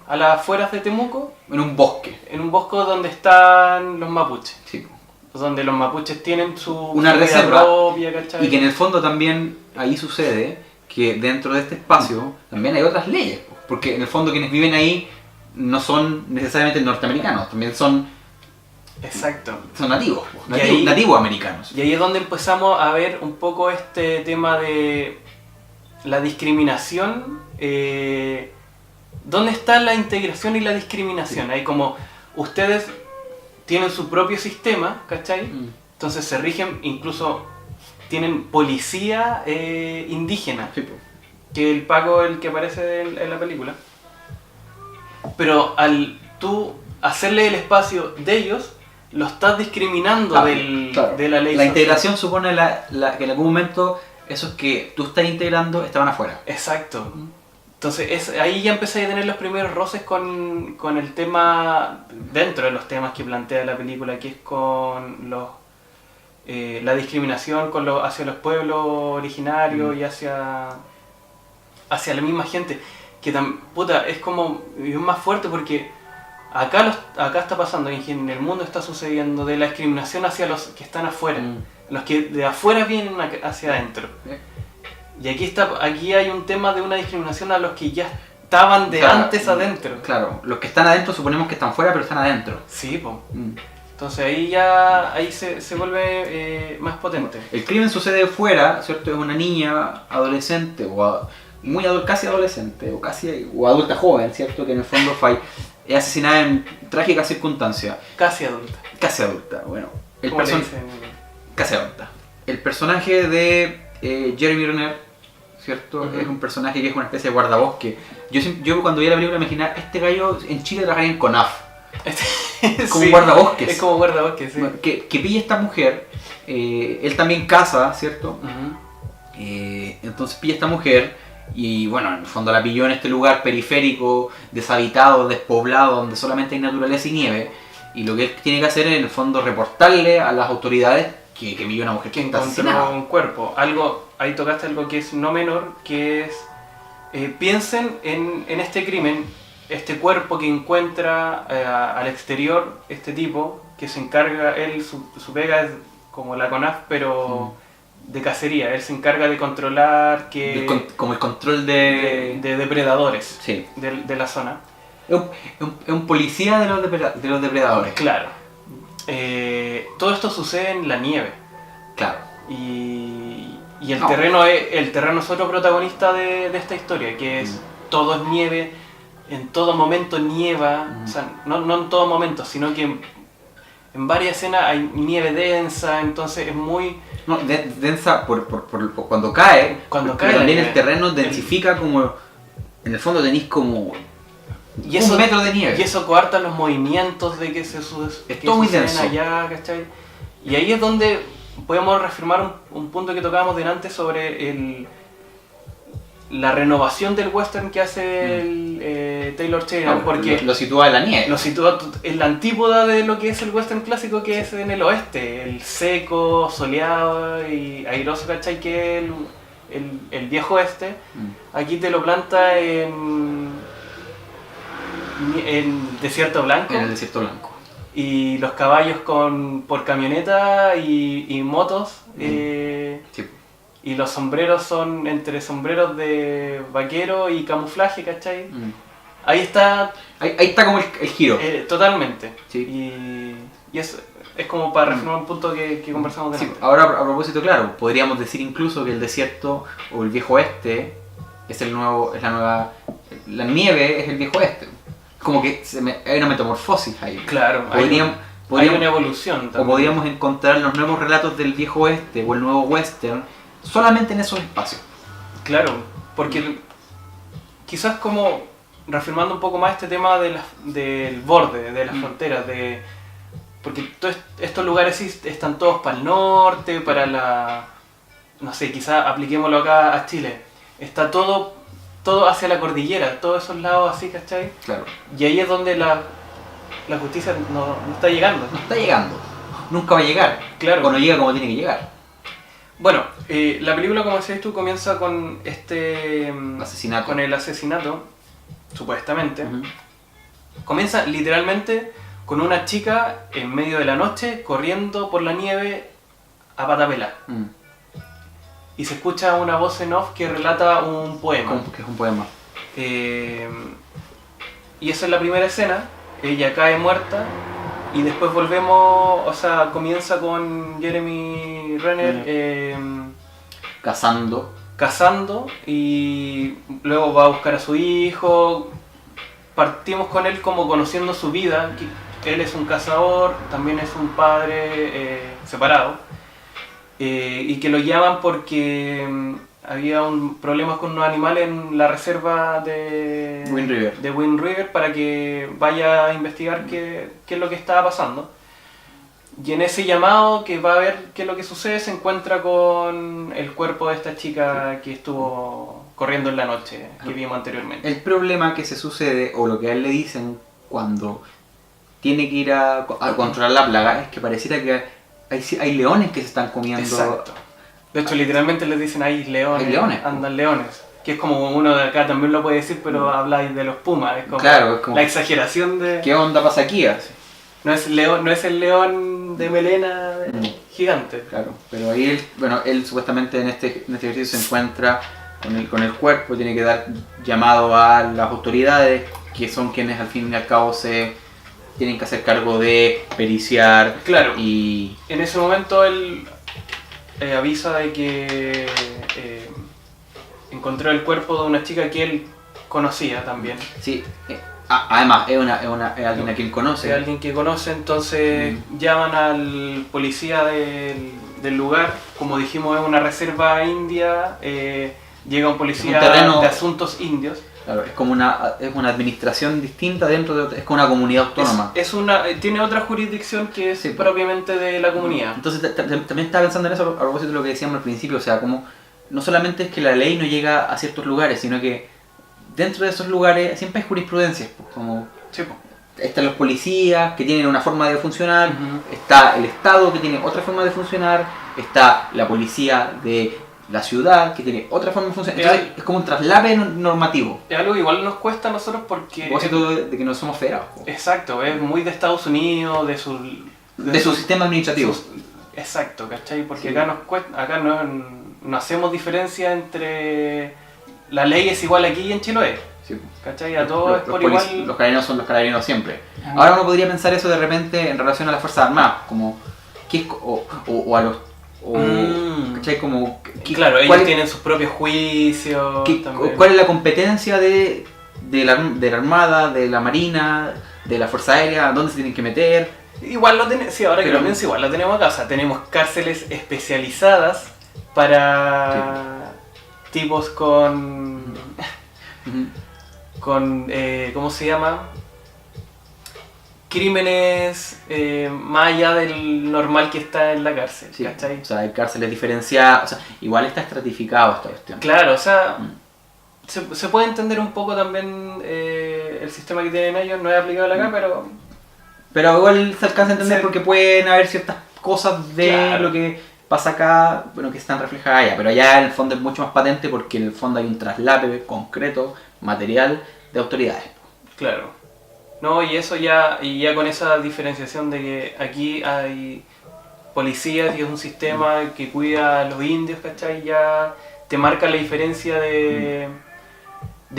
a las afueras de Temuco. En un bosque. En un bosque donde están los mapuches. Sí. Donde los mapuches tienen una reserva propia, ¿cachai? Y que en el fondo también ahí sucede que dentro de este espacio también hay otras leyes, porque en el fondo quienes viven ahí no son necesariamente norteamericanos, también son... Exacto. Son nativos americanos. Y ahí es donde empezamos a ver un poco este tema de la discriminación ¿dónde está la integración y la discriminación? Hay como, ustedes tienen su propio sistema, ¿cachai? Entonces se rigen, incluso tienen policía indígena, Sí, pues. que el Paco el que aparece en la película. Pero al tú hacerle el espacio de ellos, lo estás discriminando Claro. de la ley La social. integración supone que en algún momento esos que tú estás integrando estaban afuera. Exacto. Entonces ahí ya empecé a tener los primeros roces con el tema, dentro de los temas que plantea la película, que es con la discriminación hacia los pueblos originarios y hacia la misma gente. Que es como es más fuerte porque acá está pasando, en el mundo está sucediendo de la discriminación hacia los que están afuera, los que de afuera vienen hacia adentro. Y aquí hay un tema de una discriminación a los que ya estaban antes adentro. Claro, los que están adentro suponemos que están fuera, pero están adentro. Sí, pues. Entonces ahí se vuelve más potente. El crimen sucede fuera, ¿cierto? Es una niña, adolescente, casi adolescente, o adulta joven, ¿cierto? Que en el fondo es asesinada en trágicas circunstancias. Casi adulta. Casi adulta, bueno. ¿Cómo le dicen? Casi adulta. El personaje de Jeremy Renner, ¿cierto? Es un personaje que es una especie de guardabosque. Yo cuando vi la película me imaginaba, este gallo en Chile trabajaría en CONAF. Como sí, guardabosques. Es como guardabosques, sí. Bueno, que pilla a esta mujer, él también casa, ¿cierto? Entonces pilla a esta mujer y bueno, en el fondo la pilló en este lugar periférico, deshabitado, despoblado, donde solamente hay naturaleza y nieve. Y lo que él tiene que hacer es en el fondo reportarle a las autoridades que pilló a una mujer que está encontró asesinada. un cuerpo. Ahí tocaste algo que es no menor, que es piensen en este crimen, este cuerpo que encuentra al exterior este tipo, que se encarga, su pega es como la CONAF, pero de cacería. Él se encarga de controlar Como el control de depredadores, sí. de la zona. Es un policía de los depredadores. Claro. Todo esto sucede en la nieve. Claro. Y el terreno es otro protagonista de esta historia, que es todo es nieve, en todo momento nieva, o sea, no en todo momento, sino que en varias escenas hay nieve densa, entonces es muy... No, densa por cuando cae, Cuando pero cae también la el terreno densifica como, en el fondo tenéis como un metro de nieve. Y eso coarta los movimientos de que todo muy denso. allá, ¿cachai? Y ahí es donde podemos reafirmar un punto que tocábamos delante sobre la renovación del western que hace Taylor Sheridan, porque lo sitúa en la nieve. lo sitúa en la antípoda de lo que es el western clásico, que es en el oeste, el seco, soleado y airoso, ¿cachai? Que es el viejo oeste. Aquí te lo planta en desierto blanco. En el desierto blanco. Y los caballos por camioneta y motos. Sí. Y los sombreros son entre sombreros de vaquero y camuflaje, ¿cachai? Ahí está... Ahí está como el giro. Totalmente. Sí. Y es como para reafirmar un punto que conversamos delante. Sí. Ahora, a propósito, claro, podríamos decir incluso que el desierto o el viejo oeste la nieve es el viejo oeste. Como que hay una metamorfosis ahí. Claro, hay una evolución también. O podríamos encontrar los nuevos relatos del viejo oeste o el nuevo western solamente en esos espacios. Claro, porque quizás como reafirmando un poco más este tema del borde, de las fronteras, porque todos estos lugares sí están todos para el norte, no sé, quizás apliquémoslo acá a Chile. Está todo hacia la cordillera, todos esos lados así, ¿cachai? Claro. Y ahí es donde la justicia no está llegando. No está llegando. Nunca va a llegar. Claro. O no llega como tiene que llegar. Bueno, la película, como decías tú, comienza con asesinato. Con el asesinato, supuestamente. Comienza literalmente con una chica en medio de la noche corriendo por la nieve a pata pelá. Y se escucha una voz en off que relata un poema. Que es un poema. Y esa es la primera escena. Ella cae muerta. Y después volvemos, o sea, comienza con Jeremy Renner cazando y luego va a buscar a su hijo. partimos con él como conociendo su vida, que él es un cazador, también es un padre separado, y que lo llaman porque había problemas con unos animales en la reserva de Wind River para que vaya a investigar qué es lo que estaba pasando. Y en ese llamado que va a ver qué es lo que sucede, se encuentra con el cuerpo de esta chica que estuvo corriendo en la noche, que vimos anteriormente. El problema que se sucede, o lo que a él le dicen cuando tiene que ir a controlar la plaga, es que pareciera que hay leones que se están comiendo. Exacto. De hecho, literalmente les dicen ahí leones, andan leones. Que es como uno de acá también lo puede decir, pero habláis de los pumas. Es como, claro, es como la exageración de... ¿Qué onda pasa aquí? Así. No es el león de melena gigante. Claro, pero ahí él supuestamente en este ejercicio se encuentra con el cuerpo, tiene que dar llamado a las autoridades, que son quienes al fin y al cabo se tienen que hacer cargo de periciar. Claro, y en ese momento él avisa de que encontró el cuerpo de una chica que él conocía también. Sí. Además, es alguien a quien conoce. Es alguien que conoce, entonces llaman al policía del lugar. Como dijimos, es una reserva india. Llega un policía de asuntos indios. Claro, es como una administración distinta dentro de... Es como una comunidad autónoma. Tiene otra jurisdicción que es propiamente de la comunidad. Entonces también estaba pensando en eso a propósito de lo que decíamos al principio. O sea, como no solamente es que la ley no llega a ciertos lugares, sino que dentro de esos lugares siempre hay jurisprudencias, pues, como están los policías que tienen una forma de funcionar, está el Estado que tiene otra forma de funcionar, está la policía de la ciudad que tiene otra forma de funcionar. Entonces es como un traslape normativo. Es algo que igual nos cuesta a nosotros porque... A propósito de que no somos federados. Exacto, es muy de Estados Unidos, de su sistema administrativo. Exacto, ¿cachai? Porque acá no hacemos diferencia entre... La ley es igual aquí y en Chiloé. Sí. ¿Cachai? A todos es por igual. Los carabineros son los carabineros siempre. Ahora uno podría pensar eso de repente en relación a las Fuerzas Armadas, como o a los... ¿cachai? Como, claro, ellos tienen sus propios juicios. ¿Cuál es la competencia de la Armada, de la Marina, de la Fuerza Aérea? ¿Dónde se tienen que meter? Igual lo tenemos, sí, ahora que lo pienso, igual lo tenemos acá. O sea, tenemos cárceles especializadas para... tipos con ¿cómo se llama? Crímenes más allá del normal que está en la cárcel, ¿cachai? O sea, hay cárceles diferenciadas, o sea, igual está estratificado esta cuestión. Claro, o sea, se puede entender un poco también el sistema que tienen ellos, no es aplicable acá, pero igual se alcanza a entender porque pueden haber ciertas cosas de lo que pasa acá, bueno, que están reflejadas allá, pero allá en el fondo es mucho más patente porque en el fondo hay un traslape concreto, material, de autoridades. Claro. No, y eso ya con esa diferenciación de que aquí hay policías y es un sistema que cuida a los indios, ¿cachai? Ya te marca la diferencia de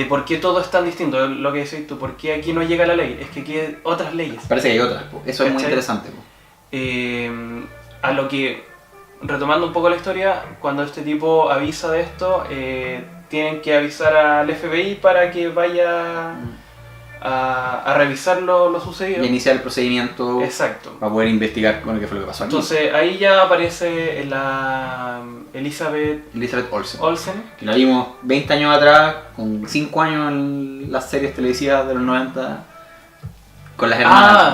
por qué todo es tan distinto, lo que decís tú, por qué aquí no llega la ley, es que aquí hay otras leyes. Parece que hay otras, eso es muy interesante. A lo que... Retomando un poco la historia, cuando este tipo avisa de esto, tienen que avisar al FBI para que vaya a revisar lo sucedido. Y iniciar el procedimiento. Exacto. Para poder investigar qué fue lo que pasó aquí. Entonces ahí ya aparece la Elizabeth Olsen. Que la vimos 20 años atrás, con 5 años en las series televisivas de los 90. Con las hermanas.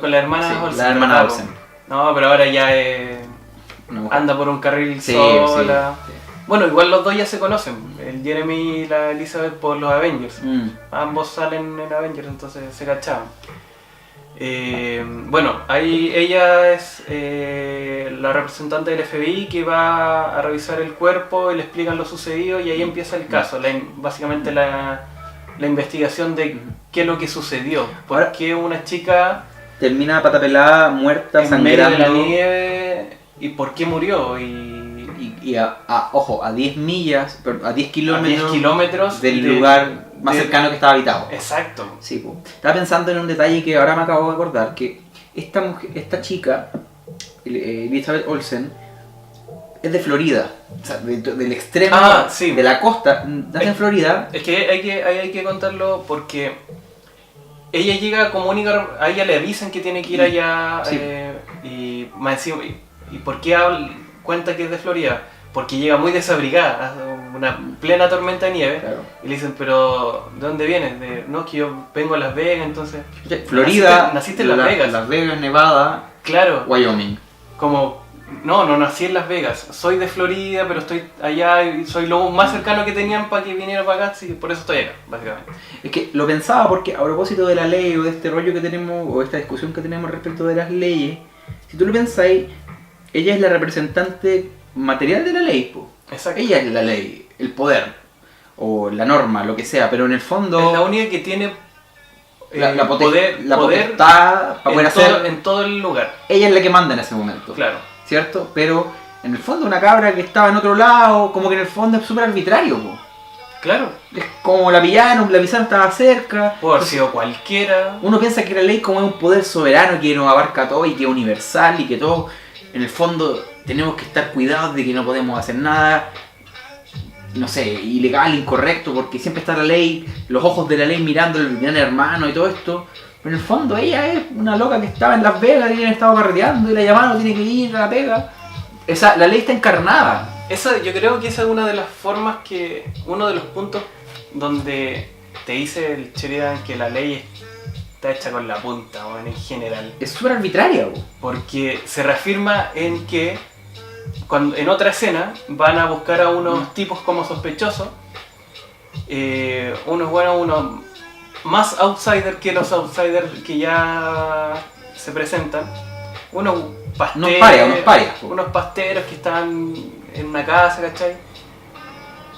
Con la hermana Olsen. La hermana Olsen. No, pero ahora ya anda por un carril sola. Sí. Bueno, igual los dos ya se conocen, el Jeremy y la Elizabeth por los Avengers. Ambos salen en Avengers, entonces se cachaban. Bueno, ahí ella es la representante del FBI que va a revisar el cuerpo y le explican lo sucedido y ahí empieza el caso, básicamente la investigación de qué es lo que sucedió. ¿Por qué una chica termina patapelada, muerta, sangrando en medio de la nieve y por qué murió? Ojo, a 10 millas, a 10 kilómetros del lugar más cercano que estaba habitado. Exacto. Sí, estaba pensando en un detalle que ahora me acabo de acordar, que esta chica, Elizabeth Olsen, es de Florida, o sea, del extremo de la costa, nace en Florida. Es que hay que contarlo porque ella llega como única, a ella le avisan que tiene que ir allá, sí. Y más encima, ¿y por qué cuenta que es de Florida? Porque llega muy desabrigada, una plena tormenta de nieve, claro. Y le dicen, pero ¿de dónde vienes? No, que yo vengo a Las Vegas, entonces... Florida, naciste en Las Vegas. Las Vegas, Nevada, claro, Wyoming. Como, no nací en Las Vegas, soy de Florida, pero estoy allá y soy lo más cercano que tenían para que viniera para acá, y por eso estoy acá, básicamente. Es que lo pensaba porque a propósito de la ley o de este rollo que tenemos, o esta discusión que tenemos respecto de las leyes, si tú lo pensáis, ella es la representante material de la ley, po. Exacto. Ella es la ley, el poder, o la norma, lo que sea, pero en el fondo... Es la única que tiene la poder potestad para poder hacer... en todo el lugar. Ella es la que manda en ese momento. Claro. ¿Cierto? Pero en el fondo una cabra que estaba en otro lado, como que en el fondo es súper arbitrario, po. Claro. Es como la pillaron estaba cerca. Puede haber sido cualquiera. Uno piensa que la ley como es un poder soberano que nos abarca todo y que es universal y que todo, en el fondo tenemos que estar cuidados de que no podemos hacer nada, no sé, ilegal, incorrecto, porque siempre está la ley, los ojos de la ley mirando el gran hermano y todo esto. Pero en el fondo ella es una loca que estaba en Las Vegas y habían estado carreteando y la llamaron, tiene que ir a la pega. La ley está encarnada. Yo creo que esa es una de las formas uno de los puntos donde te dice el Sheridan que la ley está hecha con la punta, o en general. Es súper arbitraria, bo. Porque se reafirma en que en otra escena van a buscar a unos tipos como sospechosos, unos más outsiders que los outsiders que ya se presentan, unos pasteros que están en una casa, ¿cachai?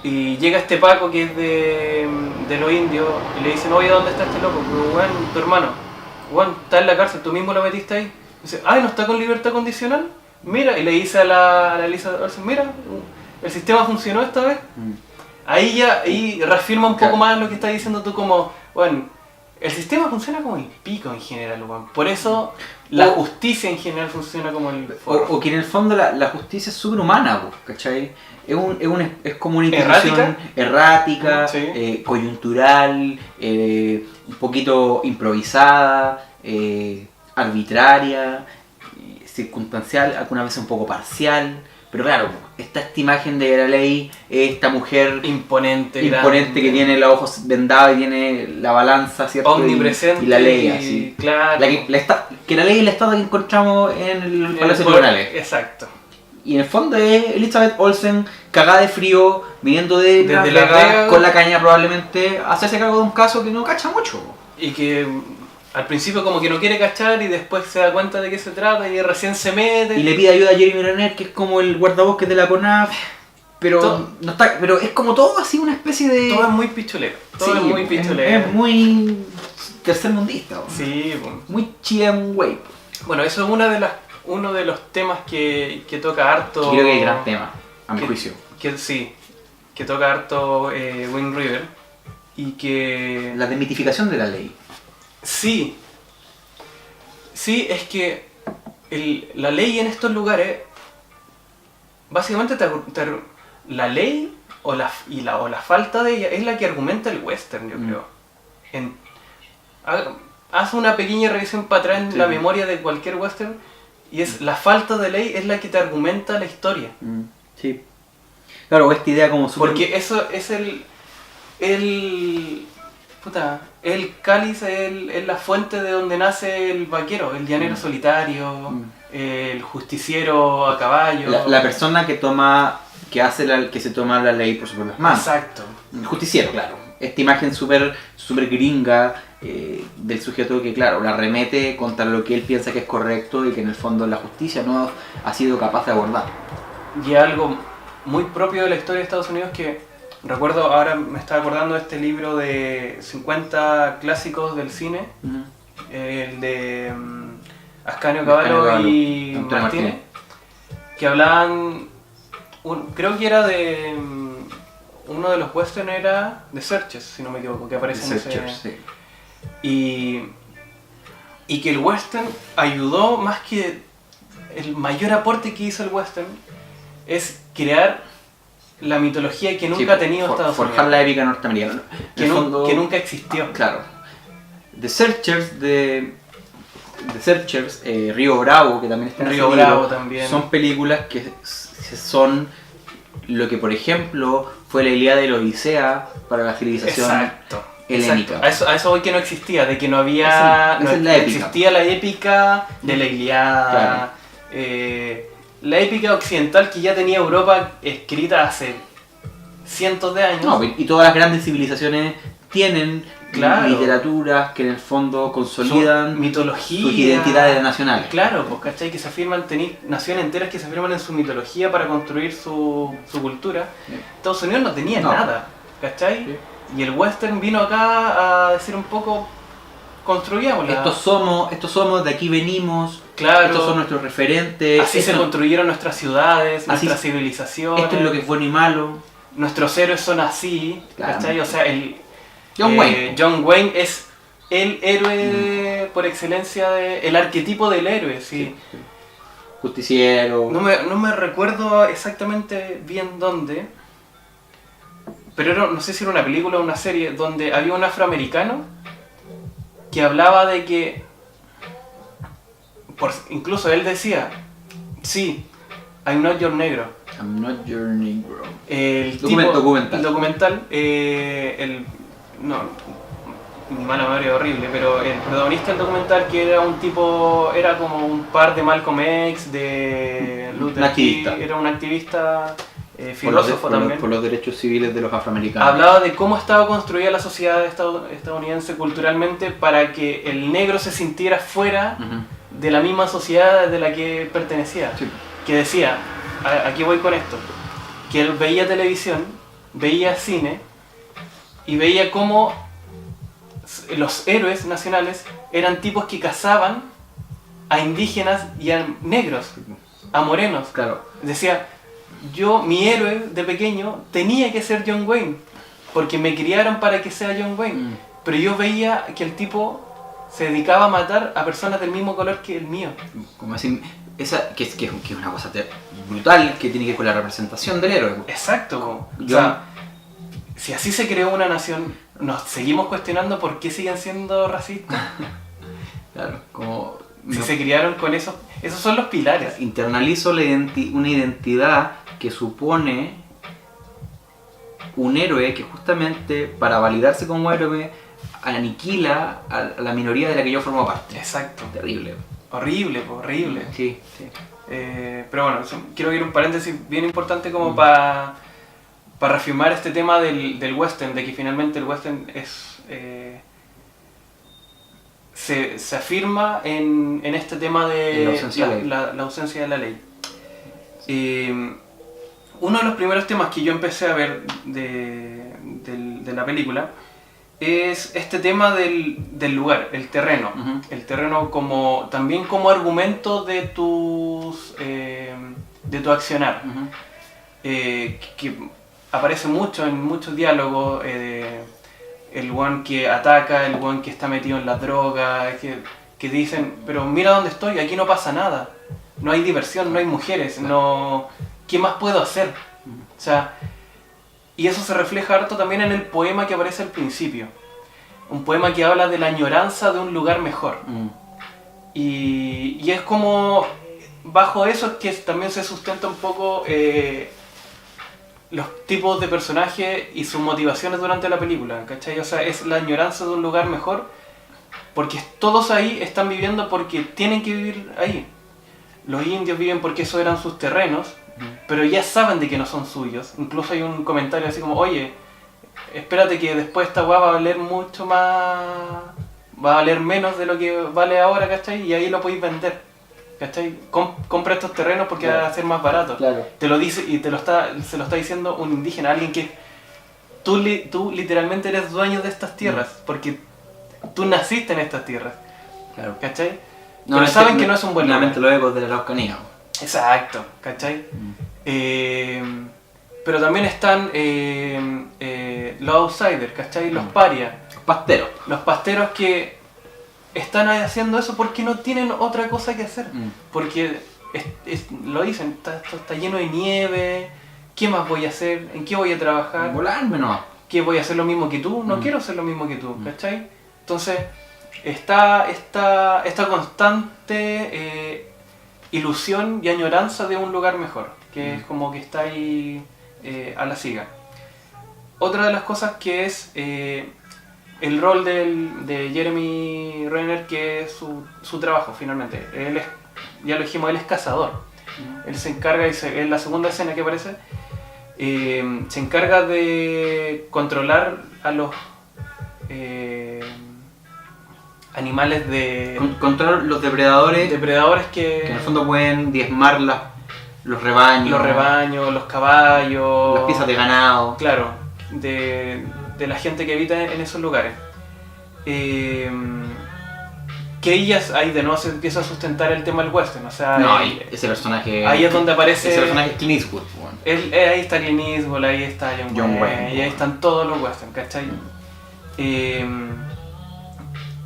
Y llega este Paco que es de los indios y le dicen, oye, ¿dónde está este loco? Pero, bueno, tu hermano, bueno, está en la cárcel, tú mismo lo metiste ahí. Dice, ay, ¿no está con libertad condicional? Mira, y le dice a la Elisa, mira, el sistema funcionó esta vez. Ahí reafirma un poco más lo que estás diciendo tú, como, bueno, el sistema funciona como el pico en general, bueno. Por eso la justicia en general funciona como el forro. O que en el fondo la justicia es superhumana, ¿cachai? Es como una institución errática, sí. Coyuntural, un poquito improvisada, arbitraria, circunstancial, algunas veces un poco parcial. Pero claro, está esta imagen de la ley, esta mujer imponente que tiene los ojos vendados y tiene la balanza, ¿cierto? Omnipresente y la ley, así. Claro. Que la ley es la estatua que encontramos en el Palacio Tribunales. Exacto. Y en el fondo es Elizabeth Olsen, cagada de frío, viniendo de Las Vegas, con la caña probablemente, hacerse cargo de un caso que no cacha mucho. Y que al principio como que no quiere cachar y después se da cuenta de qué se trata y recién se mete. Y le pide ayuda a Jeremy Renner, que es como el guardabosques de la CONAF, pero pero es como todo así una especie de... Todo es muy pichulero. Todo es muy pichulero. Es muy tercermundista. Sí. Muy Chilean Way. Bueno, eso es uno de los temas que toca harto... Creo que es el gran tema, a mi juicio. Que toca harto Wind River. Y que... La desmitificación de la ley. Sí, es que la ley en estos lugares, básicamente la ley o la falta de ella es la que argumenta el western, yo creo. Haz una pequeña revisión para atrás en la memoria de cualquier western y la falta de ley es la que te argumenta la historia. Sí. Claro, esta idea como super... Porque eso es el cáliz, es la fuente de donde nace el vaquero, el llanero solitario, el justiciero a caballo. La persona que se toma la ley por sus propias manos. Exacto. El justiciero, claro. Esta imagen súper gringa del sujeto que, claro, la remete contra lo que él piensa que es correcto y que en el fondo la justicia no ha sido capaz de abordar. Y algo muy propio de la historia de Estados Unidos que... Recuerdo, ahora me estaba acordando de este libro de 50 clásicos del cine, el de Ascanio Cavallo y Martínez, que hablaban, creo que era de uno de los western era The Searchers, si no me equivoco, que aparece en ese... Sí. Y que el western ayudó, más que el mayor aporte que hizo el western, es crear la mitología que nunca ha tenido Estados Unidos. Forjar la épica norteamericana. Que nunca existió. Claro. The Searchers, Río Bravo, que también está en Río Bravo también. Son películas que son lo que, por ejemplo, fue la Ilíada y la Odisea para la civilización helénica. Exacto. A eso voy, que no existía, de que no había... Esa es no la épica. existía la épica de la Ilíada. Claro. La épica occidental que ya tenía Europa escrita hace cientos de años. No, y todas las grandes civilizaciones tienen literaturas que en el fondo consolidan mitología, sus identidades nacionales. Claro, pues, ¿cachai? Que se afirman, tenéis naciones enteras que se afirman en su mitología para construir su cultura. Sí. Estados Unidos no tenía nada, ¿cachai? Sí. Y el western vino acá a decir un poco, construyámosla. Estos somos, de aquí venimos, claro, estos son nuestros referentes. Así se construyeron nuestras ciudades, nuestras civilizaciones. Esto es lo que es bueno y malo. Nuestros héroes son así, claro. ¿Cachai? O sea, John Wayne es el héroe por excelencia, el arquetipo del héroe, sí. Justiciero. No me recuerdo exactamente bien dónde, pero no sé si era una película o una serie donde había un afroamericano que hablaba de que, incluso él decía, sí, I'm not your negro. I'm not your negro. El documental, mi mala memoria es horrible, pero el protagonista del documental, que era un tipo, era como un par de Malcolm X, de Luther King, era un activista, filósofo también. Por los derechos civiles de los afroamericanos. Hablaba de cómo estaba construida la sociedad estadounidense culturalmente para que el negro se sintiera fuera de la misma sociedad de la que pertenecía. Sí. Que decía, aquí voy con esto, que él veía televisión, veía cine y veía cómo los héroes nacionales eran tipos que cazaban a indígenas y a negros, a morenos. Claro. Decía, mi héroe de pequeño tenía que ser John Wayne, porque me criaron para que sea John Wayne, pero yo veía que el tipo se dedicaba a matar a personas del mismo color que el mío. Como así, que es una cosa brutal, que tiene que ver con la representación del héroe. Exacto. O sea, si así se creó una nación, nos seguimos cuestionando por qué siguen siendo racistas. Claro, como... Si se criaron con eso, esos son los pilares. Internalizo una identidad que supone un héroe que justamente para validarse como héroe aniquila a la minoría de la que yo formo parte. Exacto. Terrible. Horrible. Sí. Pero bueno, quiero ir un paréntesis bien importante como para reafirmar este tema del western, de que finalmente el western es... Se afirma en este tema de la ausencia de la ley. Uno de los primeros temas que yo empecé a ver de la película es este tema del lugar, el terreno. El terreno también como argumento de tu accionar. Que aparece mucho en muchos diálogos. El one que ataca, el one que está metido en la droga, que dicen, pero mira dónde estoy, aquí no pasa nada, no hay diversión, no hay mujeres, ¿qué más puedo hacer? O sea, y eso se refleja harto también en el poema que aparece al principio, un poema que habla de la añoranza de un lugar mejor. Y es como, bajo eso es que también se sustenta un poco los tipos de personajes y sus motivaciones durante la película, ¿cachai? O sea, es la añoranza de un lugar mejor, porque todos ahí están viviendo porque tienen que vivir ahí. Los indios viven porque esos eran sus terrenos, pero ya saben de que no son suyos. Incluso hay un comentario así como, oye, espérate que después esta weá va a valer mucho más, va a valer menos de lo que vale ahora, ¿cachai? Y ahí lo podéis vender. ¿Cachai? Compra estos terrenos porque va a ser más barato. Claro. Te lo dice y se lo está diciendo un indígena, alguien que tú literalmente eres dueño de estas tierras, porque tú naciste en estas tierras. Claro. ¿Cachai? Pero saben que no es un buen lugar. Los ecos de la Araucanía. Exacto, ¿cachai? Pero también están los outsiders, ¿cachai? Los parias. Los pasteros que están haciendo eso porque no tienen otra cosa que hacer. Porque lo dicen, esto está lleno de nieve, ¿qué más voy a hacer? ¿En qué voy a trabajar? Volarme no. ¿Qué voy a hacer lo mismo que tú? No quiero hacer lo mismo que tú, ¿cachai? Entonces, está esta constante ilusión y añoranza de un lugar mejor, que es como que está ahí a la siga. Otra de las cosas que es el rol de Jeremy Renner, que es su trabajo finalmente. Él es, ya lo dijimos, él es cazador. Él se encarga, en la segunda escena que aparece, se encarga de controlar a los animales de... Controlar los depredadores que en el fondo pueden diezmar los rebaños, los caballos, las piezas de ganado. Claro, de la gente que habita en esos lugares. Que ellas ahí de nuevo se empieza a sustentar el tema del western, o sea... No, ese personaje... Ahí es donde aparece... Ese personaje es Clint Eastwood. Bueno. Ahí está Clint Eastwood, ahí está John Wayne, y ahí están todos los western, ¿cachai?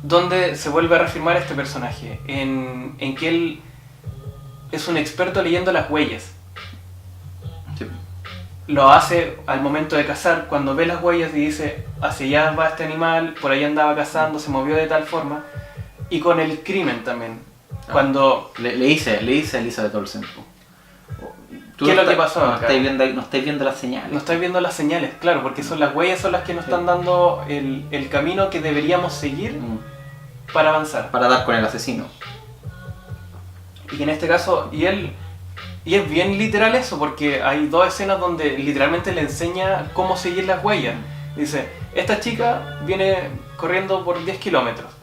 Donde se vuelve a reafirmar este personaje, en que él es un experto leyendo las huellas. Sí. Lo hace al momento de cazar, cuando ve las huellas y dice, hacia allá va este animal, por ahí andaba cazando, se movió de tal forma. Y con el crimen también. Cuando... Le hice a Elizabeth Olsen. ¿Qué es lo que pasó no acá? No estáis viendo las señales. No estáis viendo las señales, claro, porque son las huellas son las que nos están dando el camino que deberíamos seguir para avanzar. Para dar con el asesino. Y en este caso, y es bien literal eso, porque hay dos escenas donde literalmente le enseña cómo seguir las huellas. Dice, esta chica viene corriendo por 10 kilómetros.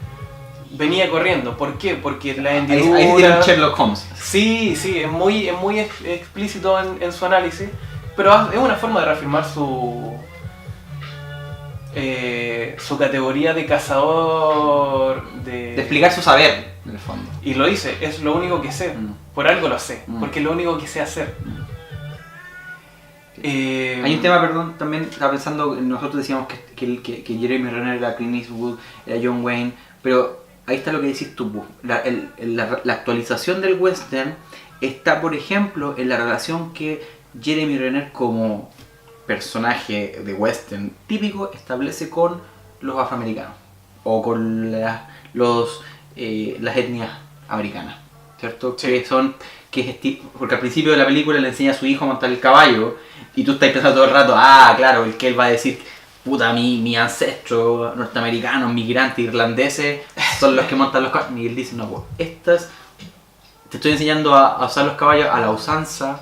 Venía corriendo, ¿por qué? Porque la hendidura... Ahí tiene un Sherlock Holmes. Sí, es muy explícito en su análisis, pero es una forma de reafirmar su categoría de cazador, de explicar su saber, en el fondo. Y lo dice, es lo único que sé, por algo lo sé, porque es lo único que sé hacer. Hay un tema, perdón, también estaba pensando, nosotros decíamos que Jeremy Renner era Clint Eastwood, era John Wayne, pero ahí está lo que decís tú, la actualización del western está, por ejemplo, en la relación que Jeremy Renner como personaje de western típico establece con los afroamericanos o con las etnias americanas, ¿cierto? Sí. Porque al principio de la película le enseña a su hijo a montar el caballo y tú estás pensando todo el rato, claro, el que él va a decir, puta, mi ancestro norteamericano, migrantes, irlandeses, son los que montan los caballos. Miguel dice, no, pues, te estoy enseñando a usar los caballos a la usanza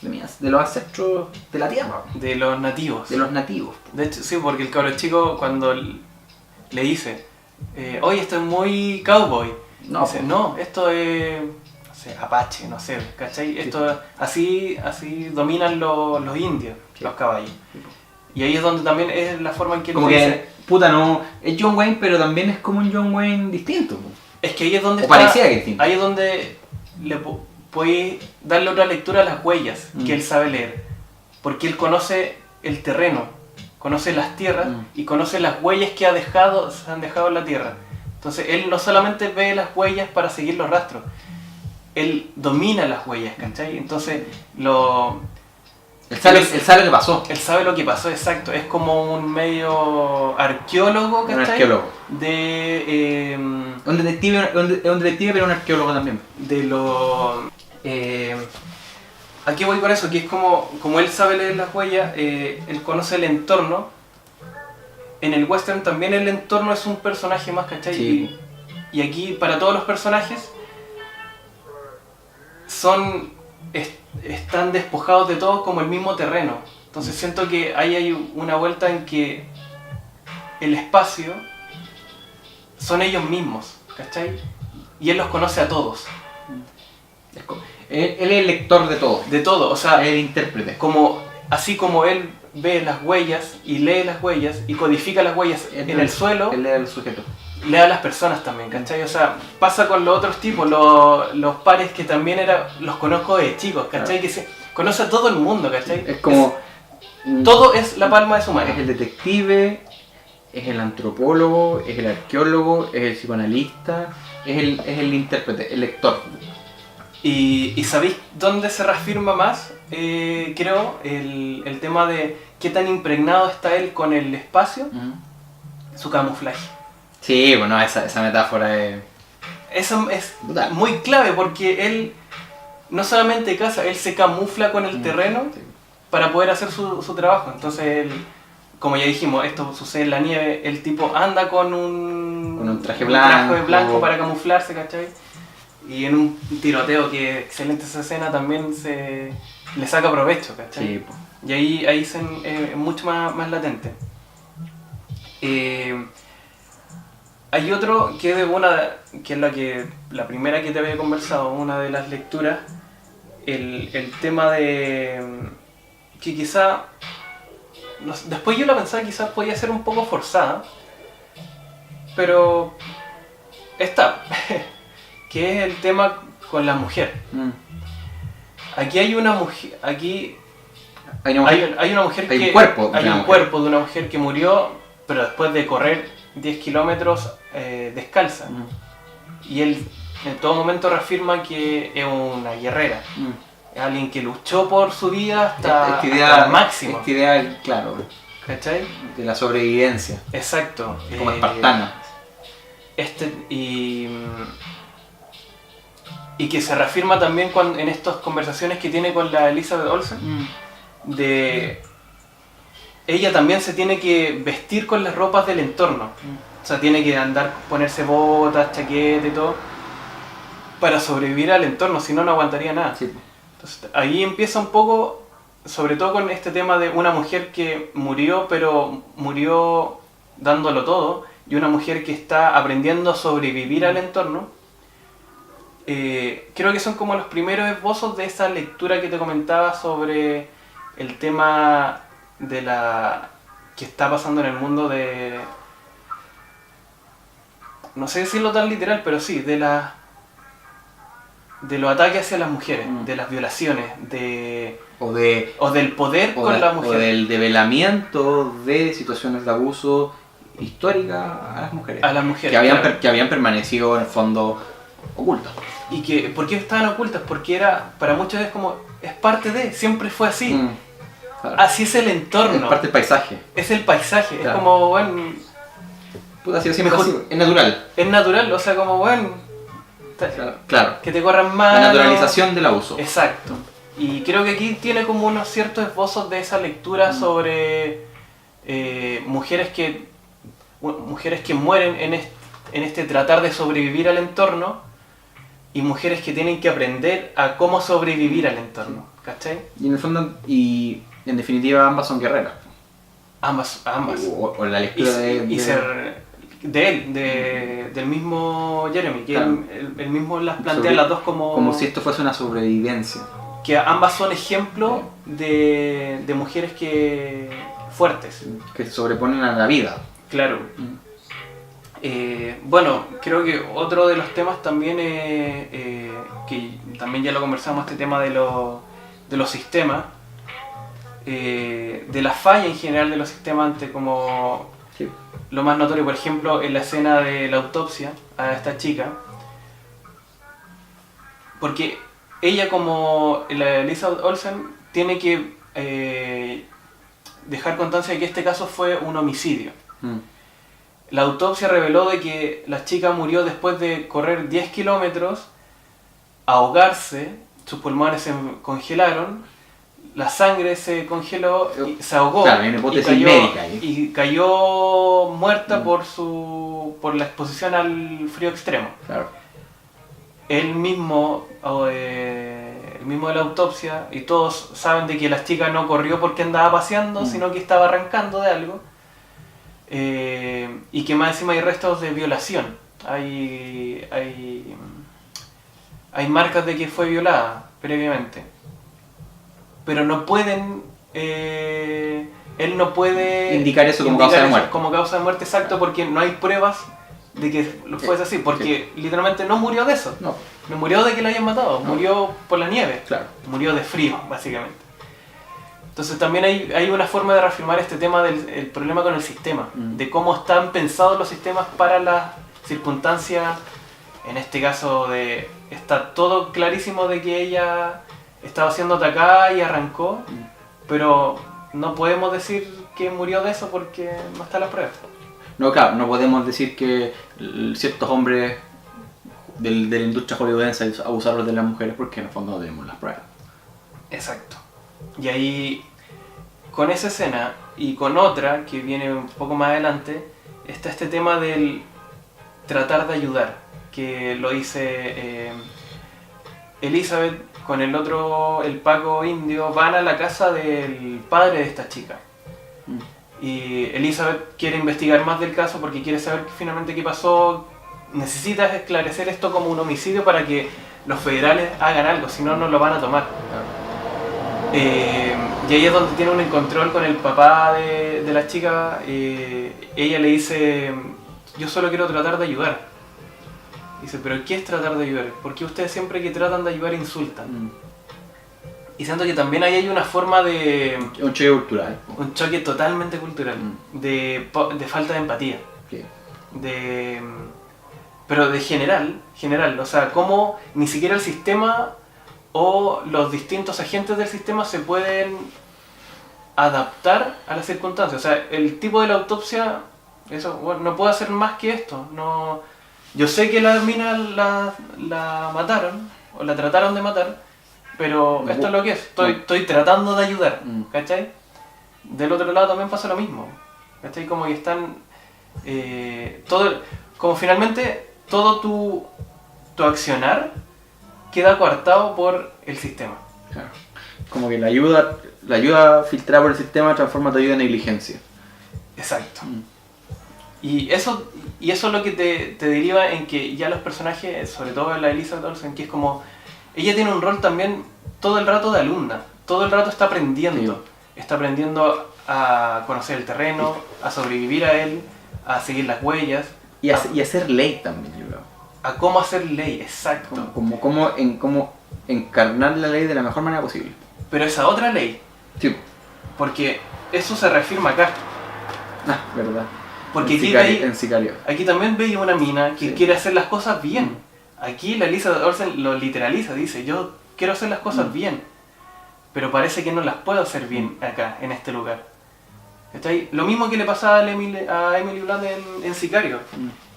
de los ancestros de la tierra. De los nativos. De hecho, sí, porque el cabro chico cuando le dice, oye, esto es muy cowboy. Dice, no, esto es... no sé, apache, no sé, ¿cachai? Esto, así dominan los indios, los caballos. Y ahí es donde también es la forma en que... Como que, dice, puta, no, es John Wayne, pero también es como un John Wayne distinto. Es que ahí es donde parecía que distinto. Ahí es donde le puedes darle otra lectura a las huellas que él sabe leer. Porque él conoce el terreno, conoce las tierras y conoce las huellas que se han dejado en la tierra. Entonces él no solamente ve las huellas para seguir los rastros, él domina las huellas, ¿cachai? Entonces Él sabe lo que pasó. Él sabe lo que pasó, exacto. Es como un medio arqueólogo, ¿cachai? Un arqueólogo. Un detective, pero un arqueólogo también. Aquí voy con eso, que es como él sabe leer las huellas, él conoce el entorno. En el western también el entorno es un personaje más, ¿cachai? Sí. Y aquí, para todos los personajes, están despojados de todo como el mismo terreno. Entonces siento que ahí hay una vuelta en que el espacio son ellos mismos, ¿cachai? Y él los conoce a todos. Él es el lector de todo. De todo, o sea, el intérprete. Así como él ve las huellas y lee las huellas y codifica las huellas en el suelo, él lee al sujeto. Lee a las personas también, ¿cachai? O sea, pasa con los otros tipos, los pares que también los conozco de chicos, ¿cachai? Claro. Que se conoce a todo el mundo, ¿cachai? Es como... todo es la palma de su mano. Es el detective, es el antropólogo, es el arqueólogo, es el psicoanalista, es el intérprete, el lector. ¿Y sabéis dónde se reafirma más? Creo, el tema de qué tan impregnado está él con el espacio, su camuflaje. Sí, bueno, esa metáfora es... Eso es muy clave porque él no solamente caza, él se camufla con el terreno para poder hacer su trabajo. Entonces él, como ya dijimos, esto sucede en la nieve, el tipo anda con un traje blanco para camuflarse, ¿cachai? Y en un tiroteo, que excelente esa escena, también le saca provecho, ¿cachai? Sí, pues. Y ahí es mucho más latente. Hay otro que es la primera que te había conversado, una de las lecturas, el tema de que quizá, después yo la pensaba, quizás podía ser un poco forzada, pero está, que es el tema con la mujer. Aquí hay una mujer, hay un cuerpo de una mujer que murió, pero después de correr 10 kilómetros descalza. Y él en todo momento reafirma que es una guerrera. Es alguien que luchó por su vida hasta el máximo. Esta idea, claro, ¿cachai? De la sobrevivencia. Exacto. Como espartana. Y que se reafirma también en estas conversaciones que tiene con la Elizabeth Olsen, de ella también se tiene que vestir con las ropas del entorno. O sea, tiene que ponerse botas, chaqueta y todo, para sobrevivir al entorno, si no, no aguantaría nada. Sí. Entonces, ahí empieza un poco, sobre todo con este tema de una mujer que murió, pero murió dándolo todo, y una mujer que está aprendiendo a sobrevivir al entorno. Creo que son como los primeros esbozos de esa lectura que te comentaba sobre el tema de que está pasando en el mundo de, no sé decirlo tan literal, pero sí, de los ataques hacia las mujeres, de las violaciones, o del poder con la mujer, o del develamiento de situaciones de abuso históricas a las mujeres. Que habían permanecido en el fondo ocultas. Y ¿por qué estaban ocultas? Porque para muchos es parte de, siempre fue así. Claro. Así es el entorno. Es parte del paisaje. Es el paisaje, claro. Es como, bueno... Ha sido siempre así. Es natural. Es natural, o sea, como, bueno... Claro. Que te corran mal. La naturalización del abuso. Exacto. Y creo que aquí tiene como unos ciertos esbozos de esa lectura sobre mujeres que mueren en este tratar de sobrevivir al entorno, y mujeres que tienen que aprender a cómo sobrevivir al entorno, ¿cachai? Y en el fondo, y en definitiva, ambas son guerreras. Ambas. O la lectura del mismo Jeremy, que claro. él mismo las plantea las dos como si esto fuese una sobrevivencia. Que ambas son ejemplos de mujeres fuertes. Que se sobreponen a la vida. Claro. Bueno, creo que otro de los temas también que también ya lo conversamos, este tema de los sistemas, de la falla en general de los sistemas ante como sí. Lo más notorio, por ejemplo, en la escena de la autopsia a esta chica, porque ella, como la Elizabeth Olsen, tiene que dejar constancia de que este caso fue un homicidio. La autopsia reveló de que la chica murió después de correr 10 kilómetros, ahogarse, sus pulmones se congelaron, la sangre se congeló, y se ahogó, claro, una hipótesis médica, y cayó muerta por la exposición al frío extremo. Claro. El mismo de la autopsia, y todos saben de que la chica no corrió porque andaba paseando, sino que estaba arrancando de algo. Y que más encima hay restos de violación, hay marcas de que fue violada previamente, pero no pueden, él no puede indicar eso como causa de muerte. Como causa de muerte, exacto, porque no hay pruebas de que fuese así, porque literalmente no murió de eso, no murió de que la hayan matado, murió por la nieve, claro. Murió de frío, básicamente. Entonces también hay una forma de reafirmar este tema del problema con el sistema, de cómo están pensados los sistemas para las circunstancias, en este caso está todo clarísimo de que ella estaba siendo atacada y arrancó, pero no podemos decir que murió de eso porque no está la prueba. No, claro, no podemos decir que ciertos hombres de la industria hollywoodense abusaron de las mujeres porque en el fondo no tenemos las pruebas. Exacto. Y ahí, con esa escena y con otra que viene un poco más adelante, está este tema del tratar de ayudar, que lo dice Elizabeth con el Paco indio, van a la casa del padre de esta chica. Y Elizabeth quiere investigar más del caso porque quiere saber finalmente qué pasó. Necesitas esclarecer esto como un homicidio para que los federales hagan algo, si no, no lo van a tomar. Y ahí es donde tiene un encontrón con el papá de la chica. Ella le dice, yo solo quiero tratar de ayudar. Dice, pero ¿qué es tratar de ayudar? Porque ustedes siempre que tratan de ayudar insultan. Y siento que también ahí hay una forma de... Un choque cultural. Un choque totalmente cultural. De falta de empatía. Sí. Pero de general. O sea, cómo ni siquiera el sistema o los distintos agentes del sistema se pueden adaptar a las circunstancias. O sea, el tipo de la autopsia, eso, bueno, no puede hacer más que esto. No, yo sé que la mina la mataron, o la trataron de matar, pero esto es lo que es. Estoy tratando de ayudar, ¿cachai? Del otro lado también pasa lo mismo, ¿cachai? Como que están... como finalmente todo tu accionar queda coartado por el sistema. Claro. Como que la ayuda filtrada por el sistema transforma tu ayuda en negligencia. Exacto. Y eso es lo que te deriva en que ya los personajes, sobre todo la Elizabeth Olsen, que es como... Ella tiene un rol también todo el rato de alumna. Todo el rato está aprendiendo. Sí. Está aprendiendo a conocer el terreno, a sobrevivir a él, a seguir las huellas. Y hacer ley también, yo creo. A cómo hacer ley, exacto. Cómo encarnar la ley de la mejor manera posible. Pero esa otra ley. Sí. Porque eso se reafirma acá. Ah, verdad. Porque en Sicario. Aquí también veía una mina que quiere hacer las cosas bien. Aquí la Elizabeth Olsen lo literaliza, dice, yo quiero hacer las cosas bien. Pero parece que no las puedo hacer bien acá, en este lugar. Lo mismo que le pasaba a Emily Blunt en Sicario.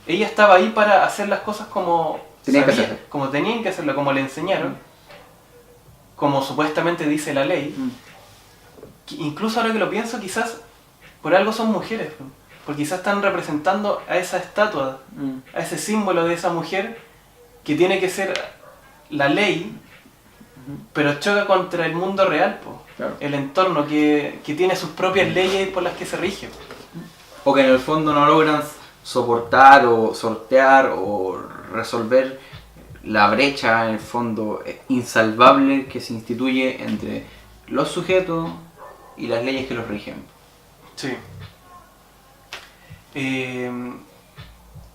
Ella estaba ahí para hacer las cosas como tenían que hacerlo, como le enseñaron, como supuestamente dice la ley. Incluso ahora que lo pienso, quizás por algo son mujeres, porque quizás están representando a esa estatua, a ese símbolo de esa mujer que tiene que ser la ley, pero choca contra el mundo real, claro. El entorno que tiene sus propias leyes por las que se rige. O que en el fondo no logran soportar o sortear o resolver la brecha, en el fondo insalvable que se instituye entre los sujetos y las leyes que los rigen. Sí.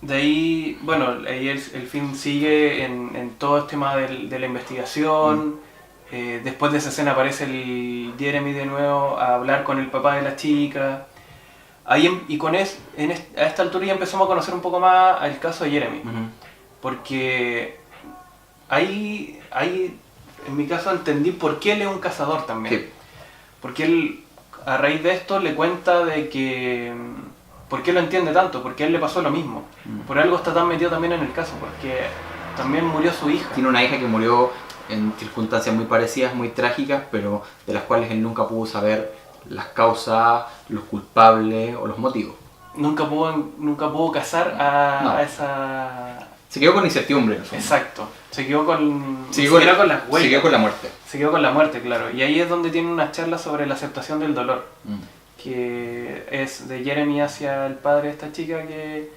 De ahí, bueno, ahí el film sigue en todo el tema de la investigación. Después de esa escena aparece el Jeremy de nuevo a hablar con el papá de la chica. Ahí, y a esta altura ya empezamos a conocer un poco más el caso de Jeremy. Porque ahí, en mi caso, entendí por qué él es un cazador también. Sí. Porque él, a raíz de esto, le cuenta de que... ¿Por qué lo entiende tanto? Porque a él le pasó lo mismo. Por algo está tan metido también en el caso, porque también murió su hija. Tiene una hija que murió en circunstancias muy parecidas, muy trágicas, pero de las cuales él nunca pudo saber las causas, los culpables o los motivos. Nunca pudo cazar a esa... Se quedó con incertidumbre. Exacto. Se quedó con las huellas. Se quedó con la muerte. Se quedó con la muerte, claro. Y ahí es donde tiene una charla sobre la aceptación del dolor. Que es de Jeremy hacia el padre de esta chica, que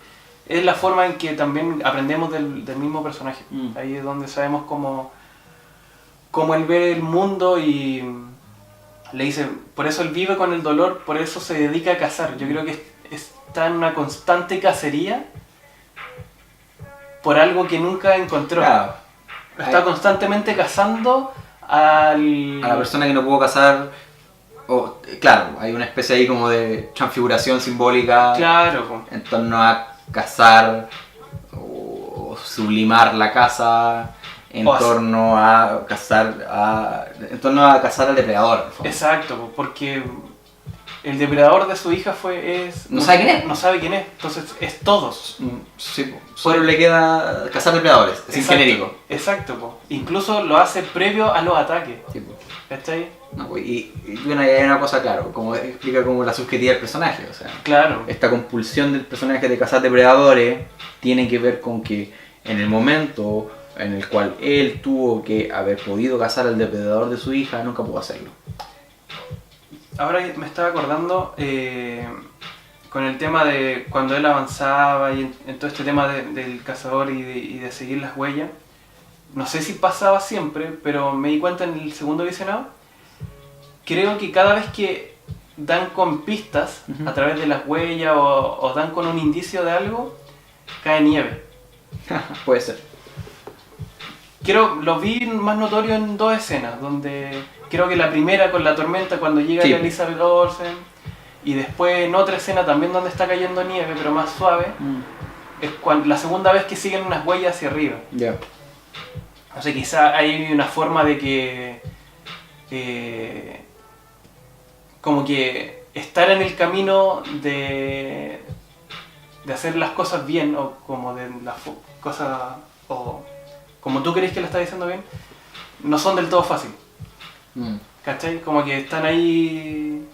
es la forma en que también aprendemos del mismo personaje. Ahí es donde sabemos cómo él ve el mundo y le dice, por eso él vive con el dolor, por eso se dedica a cazar. Yo creo que está en una constante cacería por algo que nunca encontró. Claro. Está constantemente cazando a la persona que no pudo cazar. Claro, hay una especie ahí como de transfiguración simbólica. Claro. En torno a cazar o sublimar la caza, en torno a cazar al depredador. Exacto, porque El depredador de su hija no sabe quién es. No sabe quién es, entonces es todos. Sí, solo le queda cazar depredadores, es genérico. Exacto, po. Incluso lo hace previo a los ataques. Sí, ¿Cachai? No, y bueno, hay una cosa, claro, como explica como la subjetividad del personaje, o sea, claro. Esta compulsión del personaje de cazar depredadores tiene que ver con que en el momento en el cual él tuvo que haber podido cazar al depredador de su hija, nunca pudo hacerlo. Ahora me estaba acordando con el tema de cuando él avanzaba y en todo este tema del cazador y de seguir las huellas. No sé si pasaba siempre, pero me di cuenta en el segundo visionado. Creo que cada vez que dan con pistas a través de las huellas o dan con un indicio de algo, cae nieve. Puede ser. Lo vi más notorio en 2 escenas, donde creo que la primera con la tormenta cuando llega Elizabeth Olsen, y después en otra escena también donde está cayendo nieve, pero más suave, es la segunda vez que siguen unas huellas hacia arriba. Ya. O sea, quizá hay una forma de que como que estar en el camino de hacer las cosas bien, o como de las cosas, o como tú crees que lo estás diciendo bien, no son del todo fácil. ¿Cachai? Como que están ahí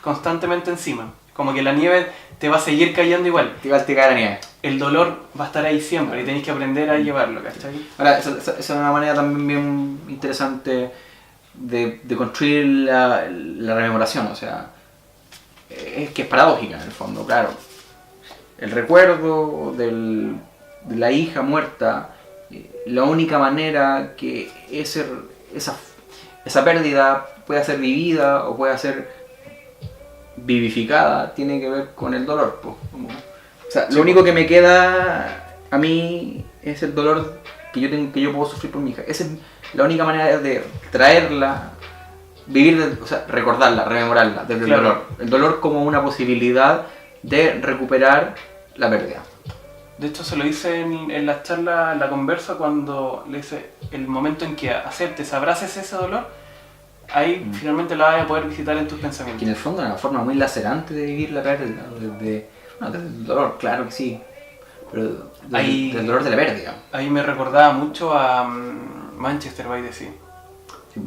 constantemente encima. Como que la nieve te va a seguir cayendo igual. Igual te cae la nieve. El dolor va a estar ahí siempre y tenés que aprender a llevarlo, ¿cachai? Ahora, esa es una manera también bien interesante de construir la rememoración, o sea, es que es paradójica en el fondo, claro. El recuerdo de la hija muerta, la única manera que esa pérdida pueda ser vivida o pueda ser vivificada tiene que ver con el dolor, pues. O sea, lo único que me queda a mí es el dolor que yo puedo sufrir por mi hija. Esa es la única manera de traerla, recordarla, rememorarla desde el dolor. El dolor como una posibilidad de recuperar la pérdida. De hecho se lo dice en la charla, en la conversa, cuando le dice el momento en que aceptes, abraces ese dolor, ahí finalmente la vas a poder visitar en tus pensamientos. Que en el fondo es una forma muy lacerante de vivir la pérdida, desde el dolor, claro que sí, pero del dolor de la pérdida. Ahí me recordaba mucho a Manchester by the Sea. Sí,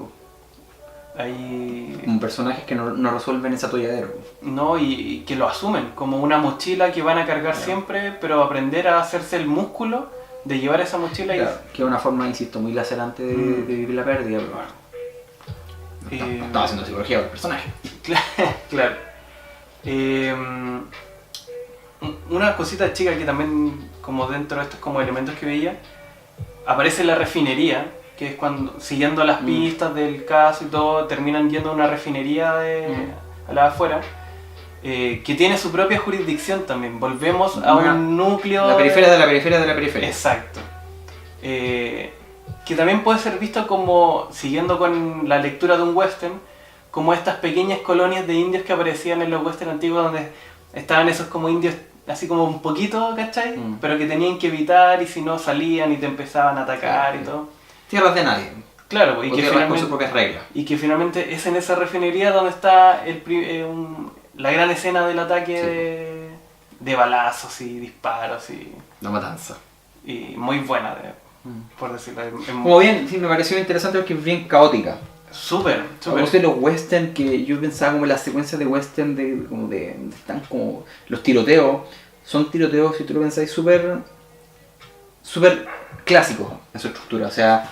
ahí... Como personajes que no resuelven ese atolladero. No, y que lo asumen como una mochila que van a cargar siempre, pero aprender a hacerse el músculo de llevar esa mochila. Claro, que es una forma, insisto, muy lacerante de vivir la pérdida, pero bueno. No estaba haciendo psicología del personaje. Claro. Una cosita chica que también, como dentro de estos como elementos que veía, aparece la refinería, que es cuando, siguiendo las pistas del caso y todo, terminan yendo a una refinería a la de afuera, que tiene su propia jurisdicción también. Volvemos a un núcleo... La periferia de la periferia de la periferia. Exacto. Que también puede ser visto como, siguiendo con la lectura de un western, como estas pequeñas colonias de indios que aparecían en los western antiguos, donde estaban esos como indios así como un poquito, ¿cachai? Pero que tenían que evitar, y si no salían y te empezaban a atacar y todo. Tierras de nadie. Claro, y que finalmente, con sus propias reglas. Y que finalmente es en esa refinería donde está la gran escena del ataque de balazos y disparos y... La matanza. Y muy buena, por decirlo. Como bien, sí, me pareció interesante porque es bien caótica. Súper. Me gustan los western, que yo pensaba como las secuencias de western están como los tiroteos. Son tiroteos, si tú lo pensáis, súper clásicos en su estructura. O sea,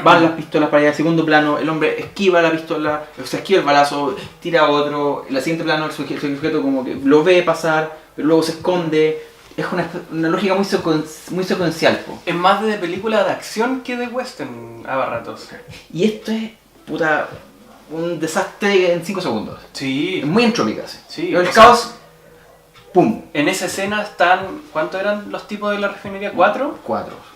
van las pistolas para allá, segundo plano, el hombre esquiva la pistola, o sea, esquiva el balazo, tira a otro, en el siguiente plano el sujeto como que lo ve pasar, pero luego se esconde. Es una lógica muy secuencial, po. Es más de película de acción que de western a ratos. Y esto es, puta, un desastre en 5 segundos. Sí. Es muy entrópica. Sí. El caos, ¡pum! En esa escena están, ¿cuántos eran los tipos de la refinería? ¿4?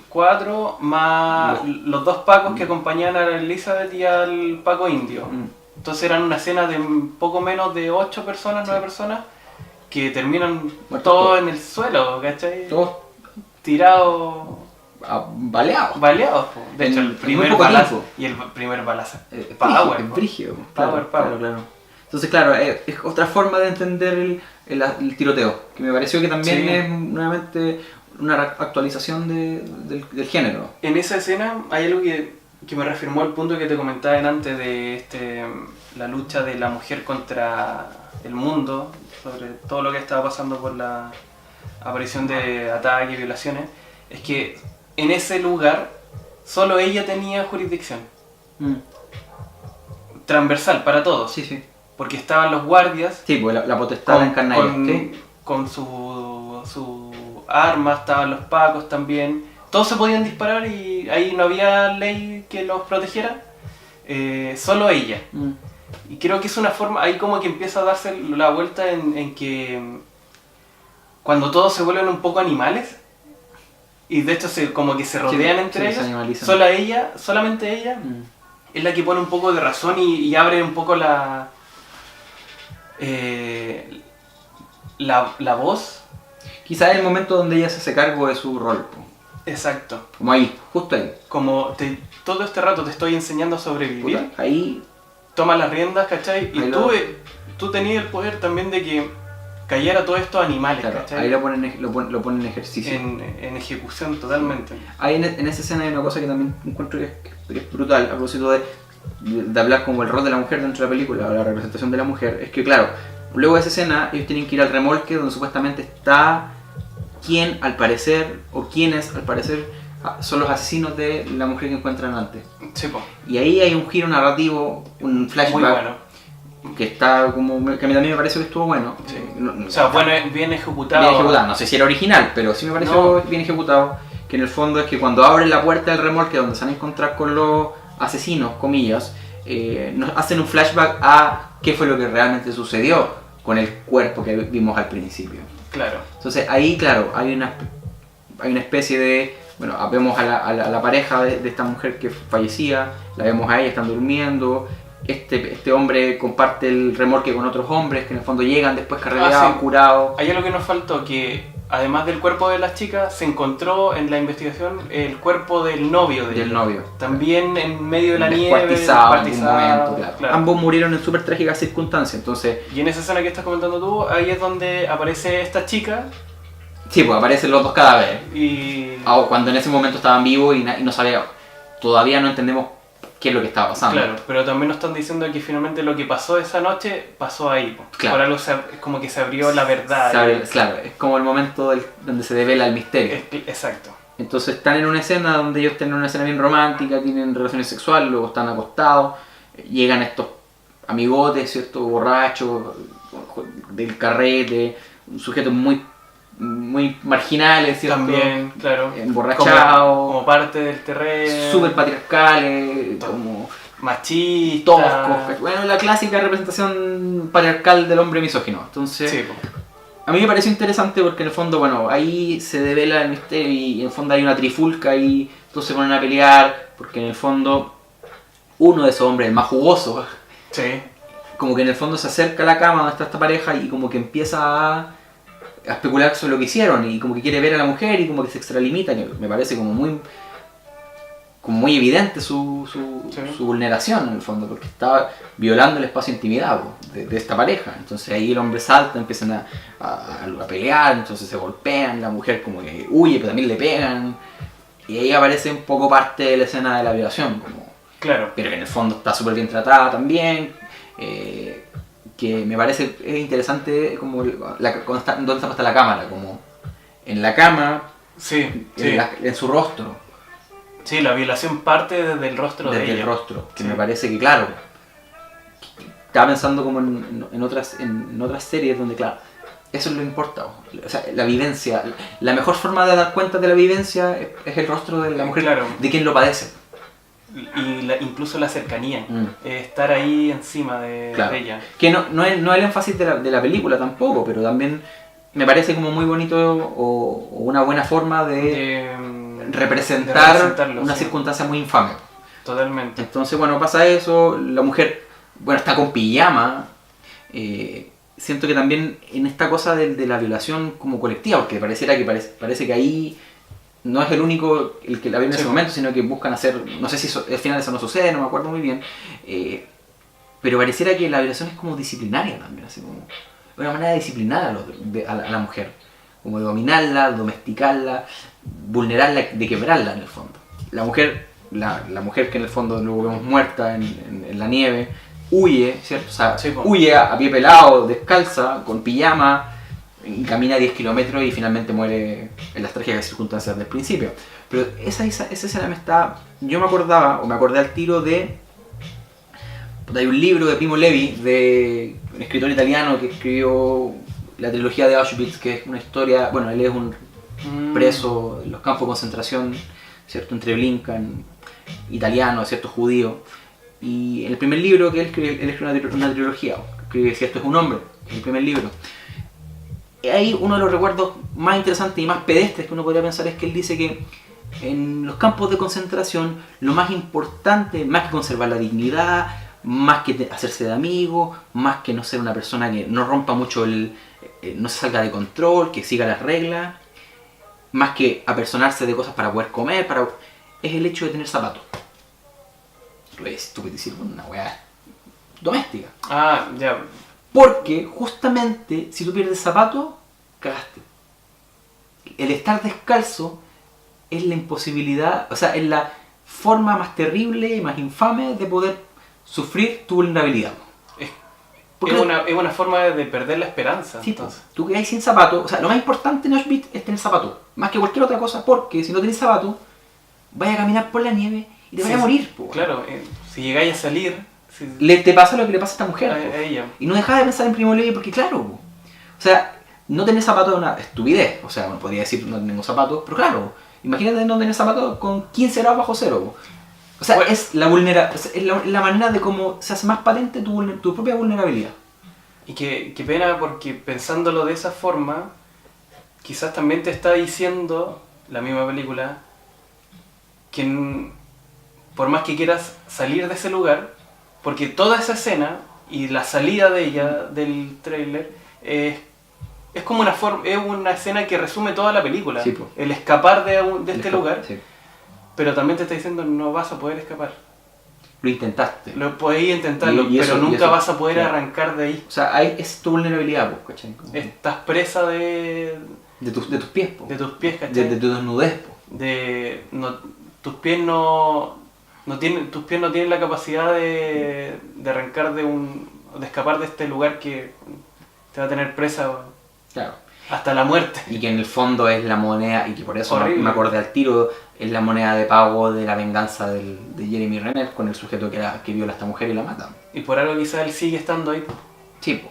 4 más los 2 pacos que acompañaban a Elizabeth y al paco indio. Entonces eran una escena de poco menos de 8 personas, 9 personas, que terminan todos en el suelo, ¿cachai? Todos tirados... Baleados. De hecho, el primer balazo. Y el primer balazo. Power. Es brígido. Power. Claro. Entonces, claro, es otra forma de entender el tiroteo, que me pareció que también es nuevamente una actualización del género. En esa escena hay algo que me reafirmó el punto que te comentaba antes de la lucha de la mujer contra el mundo, sobre todo lo que estaba pasando por la aparición de ataques y violaciones. Es que en ese lugar solo ella tenía jurisdicción. Transversal para todos. Sí. Porque estaban los guardias. Sí, pues la potestad encarnada. Con su armas, estaban los pacos también. Todos se podían disparar y ahí no había ley que los protegiera. Solo ella. Y creo que es una forma, ahí como que empieza a darse la vuelta en que cuando todos se vuelven un poco animales, y de hecho como que se rodean entre ellos, solamente ella es la que pone un poco de razón y abre un poco la voz. Quizás es el momento donde ella se hace cargo de su rol. Exacto. Como ahí, justo ahí. Como todo este rato te estoy enseñando a sobrevivir. Puta, ahí toma las riendas, ¿cachai? Y tú tenías el poder también de que cayera todos estos animales, claro, ¿cachai? Ahí lo ponen en ejercicio. En ejecución totalmente. Ahí en esa escena hay una cosa que también encuentro que es brutal, a propósito de hablar como el rol de la mujer dentro de la película, o la representación de la mujer. Es que claro, luego de esa escena ellos tienen que ir al remolque donde supuestamente está quien al parecer, o quienes al parecer son los asesinos de la mujer que encuentran antes. Sí, po. Y ahí hay un giro narrativo, un flashback. Muy bueno. Que está como. Que a mí también me pareció que estuvo bueno. Sí. O sea, bueno, bien ejecutado. Bien ejecutado. No sé si era original, pero sí me pareció bien ejecutado. Que en el fondo es que cuando abren la puerta del remolque donde se van a encontrar con los asesinos, comillas, nos hacen un flashback a qué fue lo que realmente sucedió con el cuerpo que vimos al principio. Claro. Entonces ahí, claro, hay una especie de. Bueno, vemos a la pareja de esta mujer que fallecía, la vemos a ella, están durmiendo. Este hombre comparte el remolque con otros hombres que en el fondo llegan después carreteados, curados. Hay algo que nos faltó, que además del cuerpo de las chicas, se encontró en la investigación el cuerpo del novio de ella. Novio. También en medio de la nieve, descuartizado en algún momento, claro. Ambos murieron en súper trágicas circunstancias, entonces. Y en esa escena que estás comentando tú, ahí es donde aparece esta chica. Sí, pues aparecen los dos cadáveres. Y cuando en ese momento estaban vivos y no sabía, todavía no entendemos qué es lo que estaba pasando. Claro, pero también nos están diciendo que finalmente lo que pasó esa noche pasó ahí. Claro. Por algo es como que se abrió la verdad. Claro, es como el momento donde se devela el misterio. Exacto. Entonces están en una escena donde ellos tienen una escena bien romántica, tienen relaciones sexuales, luego están acostados, llegan estos amigotes, ¿cierto? Borrachos, del carrete, sujetos muy marginales, ¿cierto? También, claro. Emborrachados. Como parte del terreno. Súper patriarcales, como machistas. Toscos. Bueno, la clásica representación patriarcal del hombre misógino. Entonces, sí, a mí me pareció interesante porque en el fondo, bueno, ahí se devela el misterio y en el fondo hay una trifulca y todos se ponen a pelear porque en el fondo uno de esos hombres, el más jugoso, sí, como que en el fondo se acerca a la cama donde está esta pareja y como que empieza a especular sobre lo que hicieron y como que quiere ver a la mujer y como que se extralimita, que me parece como muy evidente su vulneración en el fondo, porque estaba violando el espacio de intimidad de esta pareja. Entonces ahí el hombre salta, empiezan a pelear, entonces se golpean, la mujer como que huye, pero también le pegan, y ahí aparece un poco parte de la escena de la violación, como, claro, pero que en el fondo está súper bien tratada también. Que me parece interesante como dónde está puesta la cámara, como en la cama, sí, en su rostro. Sí, la violación parte desde el rostro de ella. Desde el rostro, que me parece que claro, estaba pensando como en otras series donde claro, eso es lo importante, o sea, la vivencia, la mejor forma de dar cuenta de la vivencia es el rostro de la mujer, claro, de quien lo padece. Y incluso la cercanía, estar ahí encima de ella. Que no es el énfasis de la película tampoco, pero también me parece como muy bonito o una buena forma de representar una circunstancia muy infame. Totalmente. Entonces, bueno, pasa eso, la mujer, bueno, está con pijama. Siento que también en esta cosa de la violación como colectiva, porque parece que ahí no es el único el que la ve en ese momento, sino que buscan hacer, no sé si al final eso no sucede, no me acuerdo muy bien, pero pareciera que la violación es como disciplinaria también, así como una manera de disciplinar a la mujer, como de dominarla, domesticarla, vulnerarla, de quebrarla en el fondo. La mujer que en el fondo luego vemos muerta en la nieve, huye, ¿cierto? O sea, sí, huye a pie pelado, descalza, con pijama, y camina 10 kilómetros y finalmente muere en las trágicas circunstancias del principio. Pero esa escena me está... Yo me acordé al tiro de... Hay un libro de Primo Levi, de un escritor italiano que escribió la trilogía de Auschwitz, que es una historia... Bueno, él es un preso en los campos de concentración, ¿cierto? Entre Blinken, italiano, ¿cierto? Judío. Y en el primer libro que él escribe una trilogía, que ¿cierto? Es un hombre, en el primer libro. Y ahí uno de los recuerdos más interesantes y más pedestres que uno podría pensar es que él dice que en los campos de concentración lo más importante, más que conservar la dignidad, más que hacerse de amigo, más que no ser una persona que no rompa mucho no se salga de control, que siga las reglas, más que apersonarse de cosas para poder comer, es el hecho de tener zapatos. Tú puedes decir una weá doméstica. Ah, ya. Porque justamente si tú pierdes zapatos, cagaste. El estar descalzo es la imposibilidad, o sea, es la forma más terrible y más infame de poder sufrir tu vulnerabilidad. Es una forma de perder la esperanza. Sí, entonces. Tú quedas sin zapatos, o sea, lo más importante en Auschwitz es tener zapatos, más que cualquier otra cosa, porque si no tienes zapatos, vas a caminar por la nieve y te vas a morir. Claro, si llegáis a salir... te pasa lo que le pasa a esta mujer. A ella. Y no dejas de pensar en Primo Levi porque claro, o sea, no tener zapatos es una estupidez. O sea, bueno, podría decir no tengo zapatos, pero claro, imagínate no tener zapatos con 15 grados bajo cero. O sea, bueno, es la manera de cómo se hace más patente tu propia vulnerabilidad. Y qué pena porque pensándolo de esa forma, quizás también te está diciendo la misma película que por más que quieras salir de ese lugar, porque toda esa escena y la salida de ella del tráiler es como una escena que resume toda la película. Sí, el escapar de este lugar, sí. Pero también te está diciendo no vas a poder escapar. Lo intentaste. Lo podéis intentarlo, pero nunca vas a poder arrancar de ahí. O sea, ahí es tu vulnerabilidad, ¿cachai? Estás presa de tus pies, de tus pies, ¿cachai? De tu desnudez, tus pies no tienen la capacidad de arrancar de escapar de este lugar que te va a tener presa. Claro. Hasta la muerte. Y que en el fondo es la moneda, y que por eso me acordé al tiro, es la moneda de pago de la venganza de Jeremy Renner con el sujeto que viola a esta mujer y la mata. Y por algo quizás él sigue estando ahí. Sí,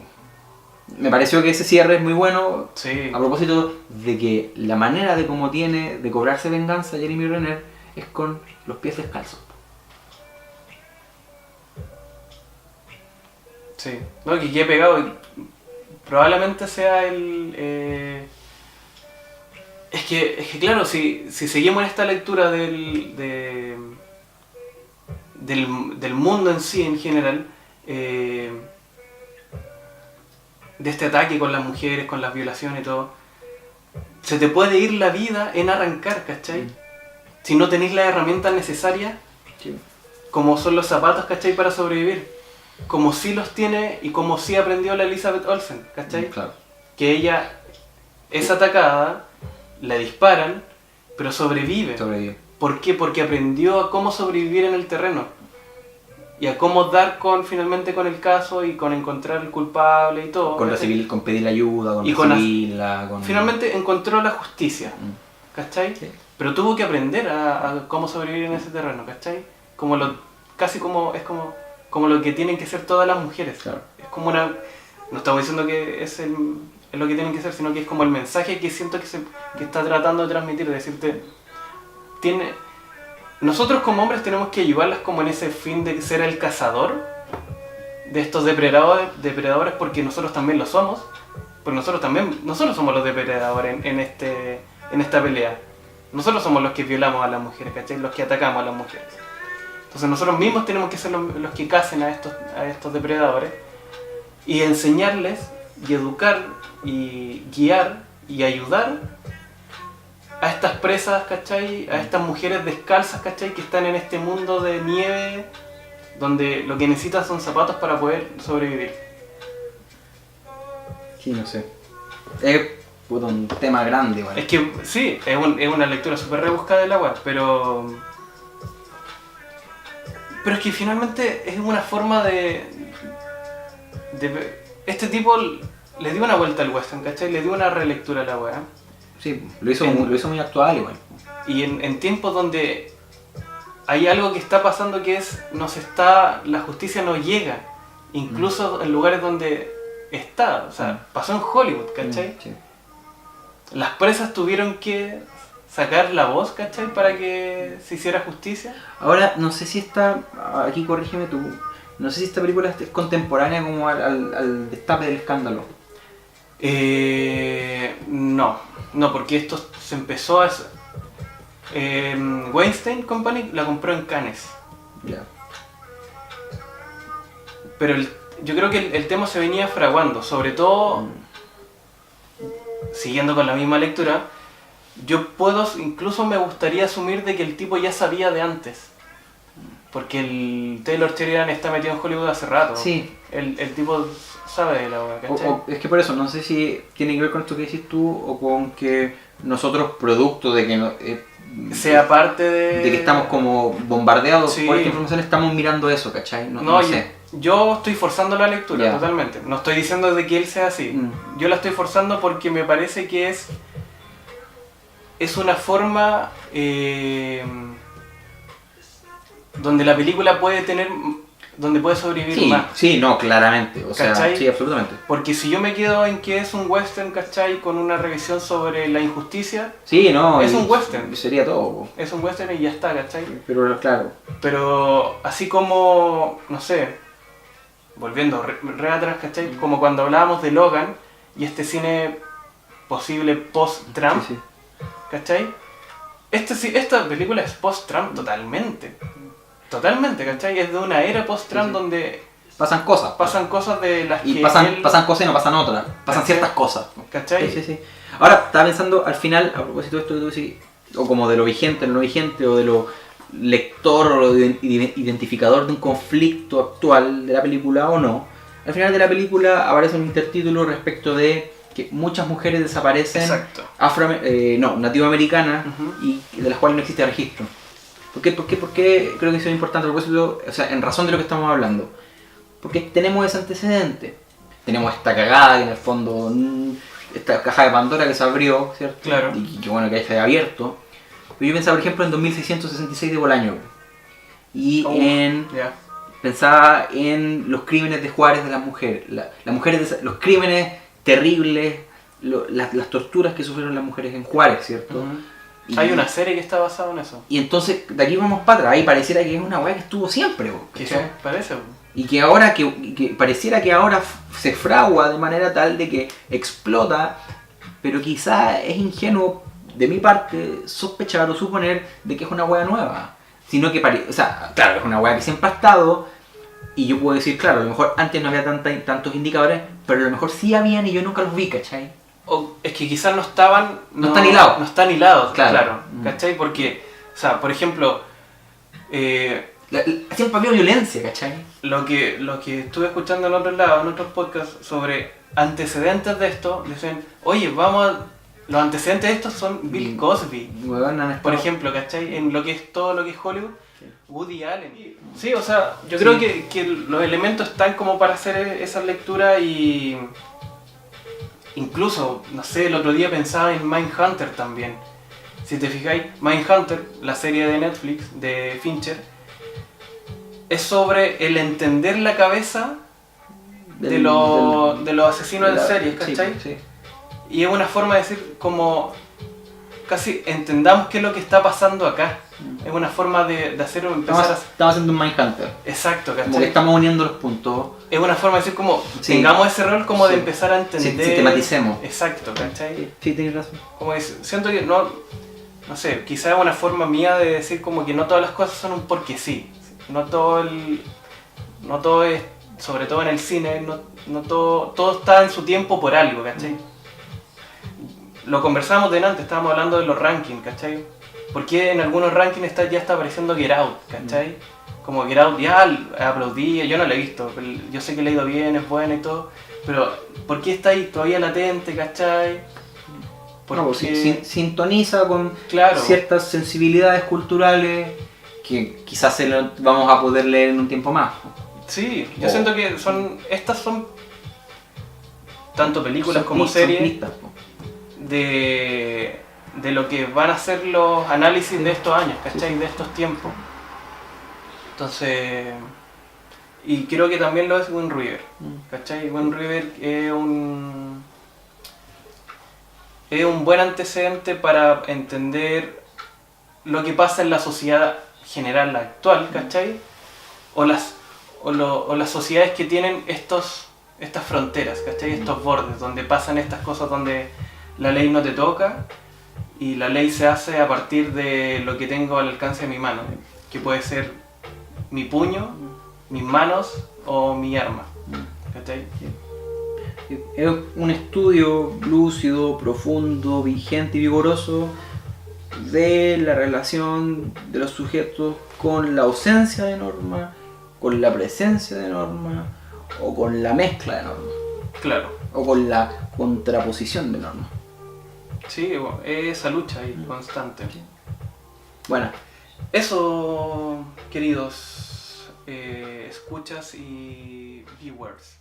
me pareció que ese cierre es muy bueno. Sí. A propósito de que la manera de cómo tiene de cobrarse venganza Jeremy Renner es con los pies descalzos. Sí, no, que quede pegado. Probablemente sea es que claro, si seguimos en esta lectura del mundo en sí, en general, de este ataque con las mujeres, con las violaciones y todo, se te puede ir la vida en arrancar, ¿cachai? Si no tenéis las herramientas necesarias, sí, como son los zapatos, ¿cachai? Para sobrevivir. Como sí los tiene y como sí aprendió la Elizabeth Olsen, ¿cachai? Claro. Que ella es atacada, la disparan, pero sobrevive. ¿Por qué? Porque aprendió a cómo sobrevivir en el terreno. Y a cómo dar finalmente con el caso y con encontrar el culpable y todo. Con pedir ayuda, finalmente encontró la justicia, ¿cachai? Sí. Pero tuvo que aprender a cómo sobrevivir en ese terreno, ¿cachai? Como lo que tienen que ser todas las mujeres. Claro. Es como no estamos diciendo que es lo que tienen que ser, sino que es como el mensaje que siento que está tratando de transmitir, de decirte, nosotros como hombres tenemos que ayudarlas como en ese fin de ser el cazador de estos depredadores, porque nosotros también lo somos, porque nosotros somos los depredadores en esta pelea. Nosotros somos los que violamos a las mujeres, ¿cachai? Los que atacamos a las mujeres. Entonces nosotros mismos tenemos que ser los que cacen a estos depredadores y enseñarles y educar y guiar y ayudar a estas presas, ¿cachai? A estas mujeres descalzas, ¿cachai? Que están en este mundo de nieve donde lo que necesitas son zapatos para poder sobrevivir. Sí, no sé. Es un tema grande, bueno. Es que sí, es una lectura súper rebuscada de la web, pero es que finalmente es una forma de este tipo le dio una vuelta al western, ¿cachai? Le dio una relectura a la web. Sí, lo hizo muy actual igual. Y en tiempos donde hay algo que está pasando que es, la justicia no llega, incluso en lugares donde está, o sea, pasó en Hollywood, ¿cachai? Sí. Las presas tuvieron que sacar la voz, ¿cachai? Para que se hiciera justicia. Ahora, no sé si aquí corrígeme tú, no sé si esta película es contemporánea como al destape del escándalo. No, porque esto se empezó a... Weinstein Company la compró en Cannes. Ya. Pero yo creo que el tema se venía fraguando, sobre todo, siguiendo con la misma lectura, incluso me gustaría asumir de que el tipo ya sabía de antes. Porque el Taylor Sheridan está metido en Hollywood hace rato. Sí. El tipo sabe de la obra, ¿cachai? Es que por eso, no sé si tiene que ver con esto que decís tú o con que nosotros, producto de que sea parte de que estamos como bombardeados sí. por esta información, estamos mirando eso, ¿cachai? No sé. Yo estoy forzando la lectura, Yeah. totalmente. No estoy diciendo de que él sea así. Yo la estoy forzando porque me parece que es una forma donde la película donde puede sobrevivir más. Sí, no, claramente. O sea, ¿cachai? sí, absolutamente. Porque si yo me quedo en que es un western, ¿cachai? Con una revisión sobre la injusticia, sí, no, es un western. Sería todo. Es un western y ya está, ¿cachai? Pero claro. Pero así como, no sé, volviendo re atrás, ¿cachai? Como cuando hablábamos de Logan y este cine posible post-Trump, Sí. ¿cachai? Esta película es post-Trump totalmente. Totalmente, ¿cachai? Es de una era post-Trump donde pasan cosas. pasan cosas de las y que pasan cosas y no pasan otras. Pasan ¿cachai? ciertas cosas. ¿Cachai? Sí. Ahora, estaba pensando al final, a propósito de esto que tú decís, o como de lo vigente, lo no vigente, o de lo lector o lo identificador de un conflicto actual de la película o no. Al final de la película aparece un intertítulo respecto de que muchas mujeres desaparecen nativoamericanas y de las cuales no existe registro. ¿Por qué creo que eso es importante? O sea, en razón de lo que estamos hablando. Porque tenemos ese antecedente. Tenemos esta cagada que en el fondo, esta caja de Pandora que se abrió, ¿cierto? Claro. Y que bueno que ahí se haya abierto. Pero yo pensaba, por ejemplo, en 2666 de Bolaño. Y pensaba en los crímenes de Juárez de las mujeres. Los crímenes terribles, las torturas que sufrieron las mujeres en Juárez, ¿cierto? Hay una serie que está basada en eso. Y entonces, de aquí vamos para atrás, ahí pareciera que es una weá que estuvo siempre, ¿Qué parece? Y que ahora, que pareciera que ahora se fragua de manera tal de que explota, pero quizá es ingenuo de mi parte sospechar o suponer de que es una weá nueva. Sino que, claro, es una weá que siempre ha estado, y yo puedo decir, claro, a lo mejor antes no había tantos indicadores, pero a lo mejor sí habían y yo nunca los vi, ¿cachai? O es que quizás no están hilados. No están hilados, claro. ¿Cachai? Porque, o sea, por ejemplo, siempre había violencia, ¿cachai? Lo que estuve escuchando en otros lados, en otros podcasts, sobre antecedentes de esto, dicen, oye, los antecedentes de estos son Bill Cosby, por ejemplo, ¿cachai? En todo lo que es Hollywood, Woody Allen. Sí, o sea, yo creo que los elementos están como para hacer esa lectura y... Incluso, no sé, el otro día pensaba en Mindhunter también. Si te fijáis, Mindhunter, la serie de Netflix de Fincher, es sobre el entender la cabeza de los asesinos en serie, ¿cachai? Sí. Y es una forma de decir como casi entendamos qué es lo que está pasando acá. Es una forma de hacer Estamos haciendo un Mindhunter. Exacto, ¿cachai? Como que estamos uniendo los puntos. Es una forma de decir como tengamos ese rol como de empezar a entender. Sistematicemos. Exacto, ¿cachai? Sí, tienes razón. Como siento que no sé, quizás es una forma mía de decir como que no todas las cosas son un porque sí. No todo es, sobre todo en el cine, no todo está en su tiempo por algo, ¿cachai? Lo conversábamos delante, estábamos hablando de los rankings, ¿cachai? Porque en algunos rankings ya está apareciendo Get Out, ¿cachai? como Get Out ya aplaudía, yo no la he visto, pero yo sé que le ha ido bien, es buena y todo, pero ¿por qué está ahí todavía latente, cachai? Porque sintoniza con claro, ciertas sensibilidades culturales que quizás vamos a poder leer en un tiempo más. Sí, yo siento que estas son tanto películas como series de lo que van a ser los análisis de estos años, ¿cachai? De estos tiempos. Entonces, y creo que también lo es Wind River, ¿cachai? Wind River es un buen antecedente para entender lo que pasa en la sociedad general actual, ¿cachai? O las sociedades que tienen estas fronteras, ¿cachai? Estos bordes, donde pasan estas cosas donde la ley no te toca y la ley se hace a partir de lo que tengo al alcance de mi mano, que puede ser mi puño, mis manos o mi arma, ¿cachai? Es un estudio lúcido, profundo, vigente y vigoroso de la relación de los sujetos con la ausencia de norma, con la presencia de norma o con la mezcla de norma. Claro. O con la contraposición de norma. Sí, esa lucha ahí constante. Bueno, eso, queridos escuchas y viewers.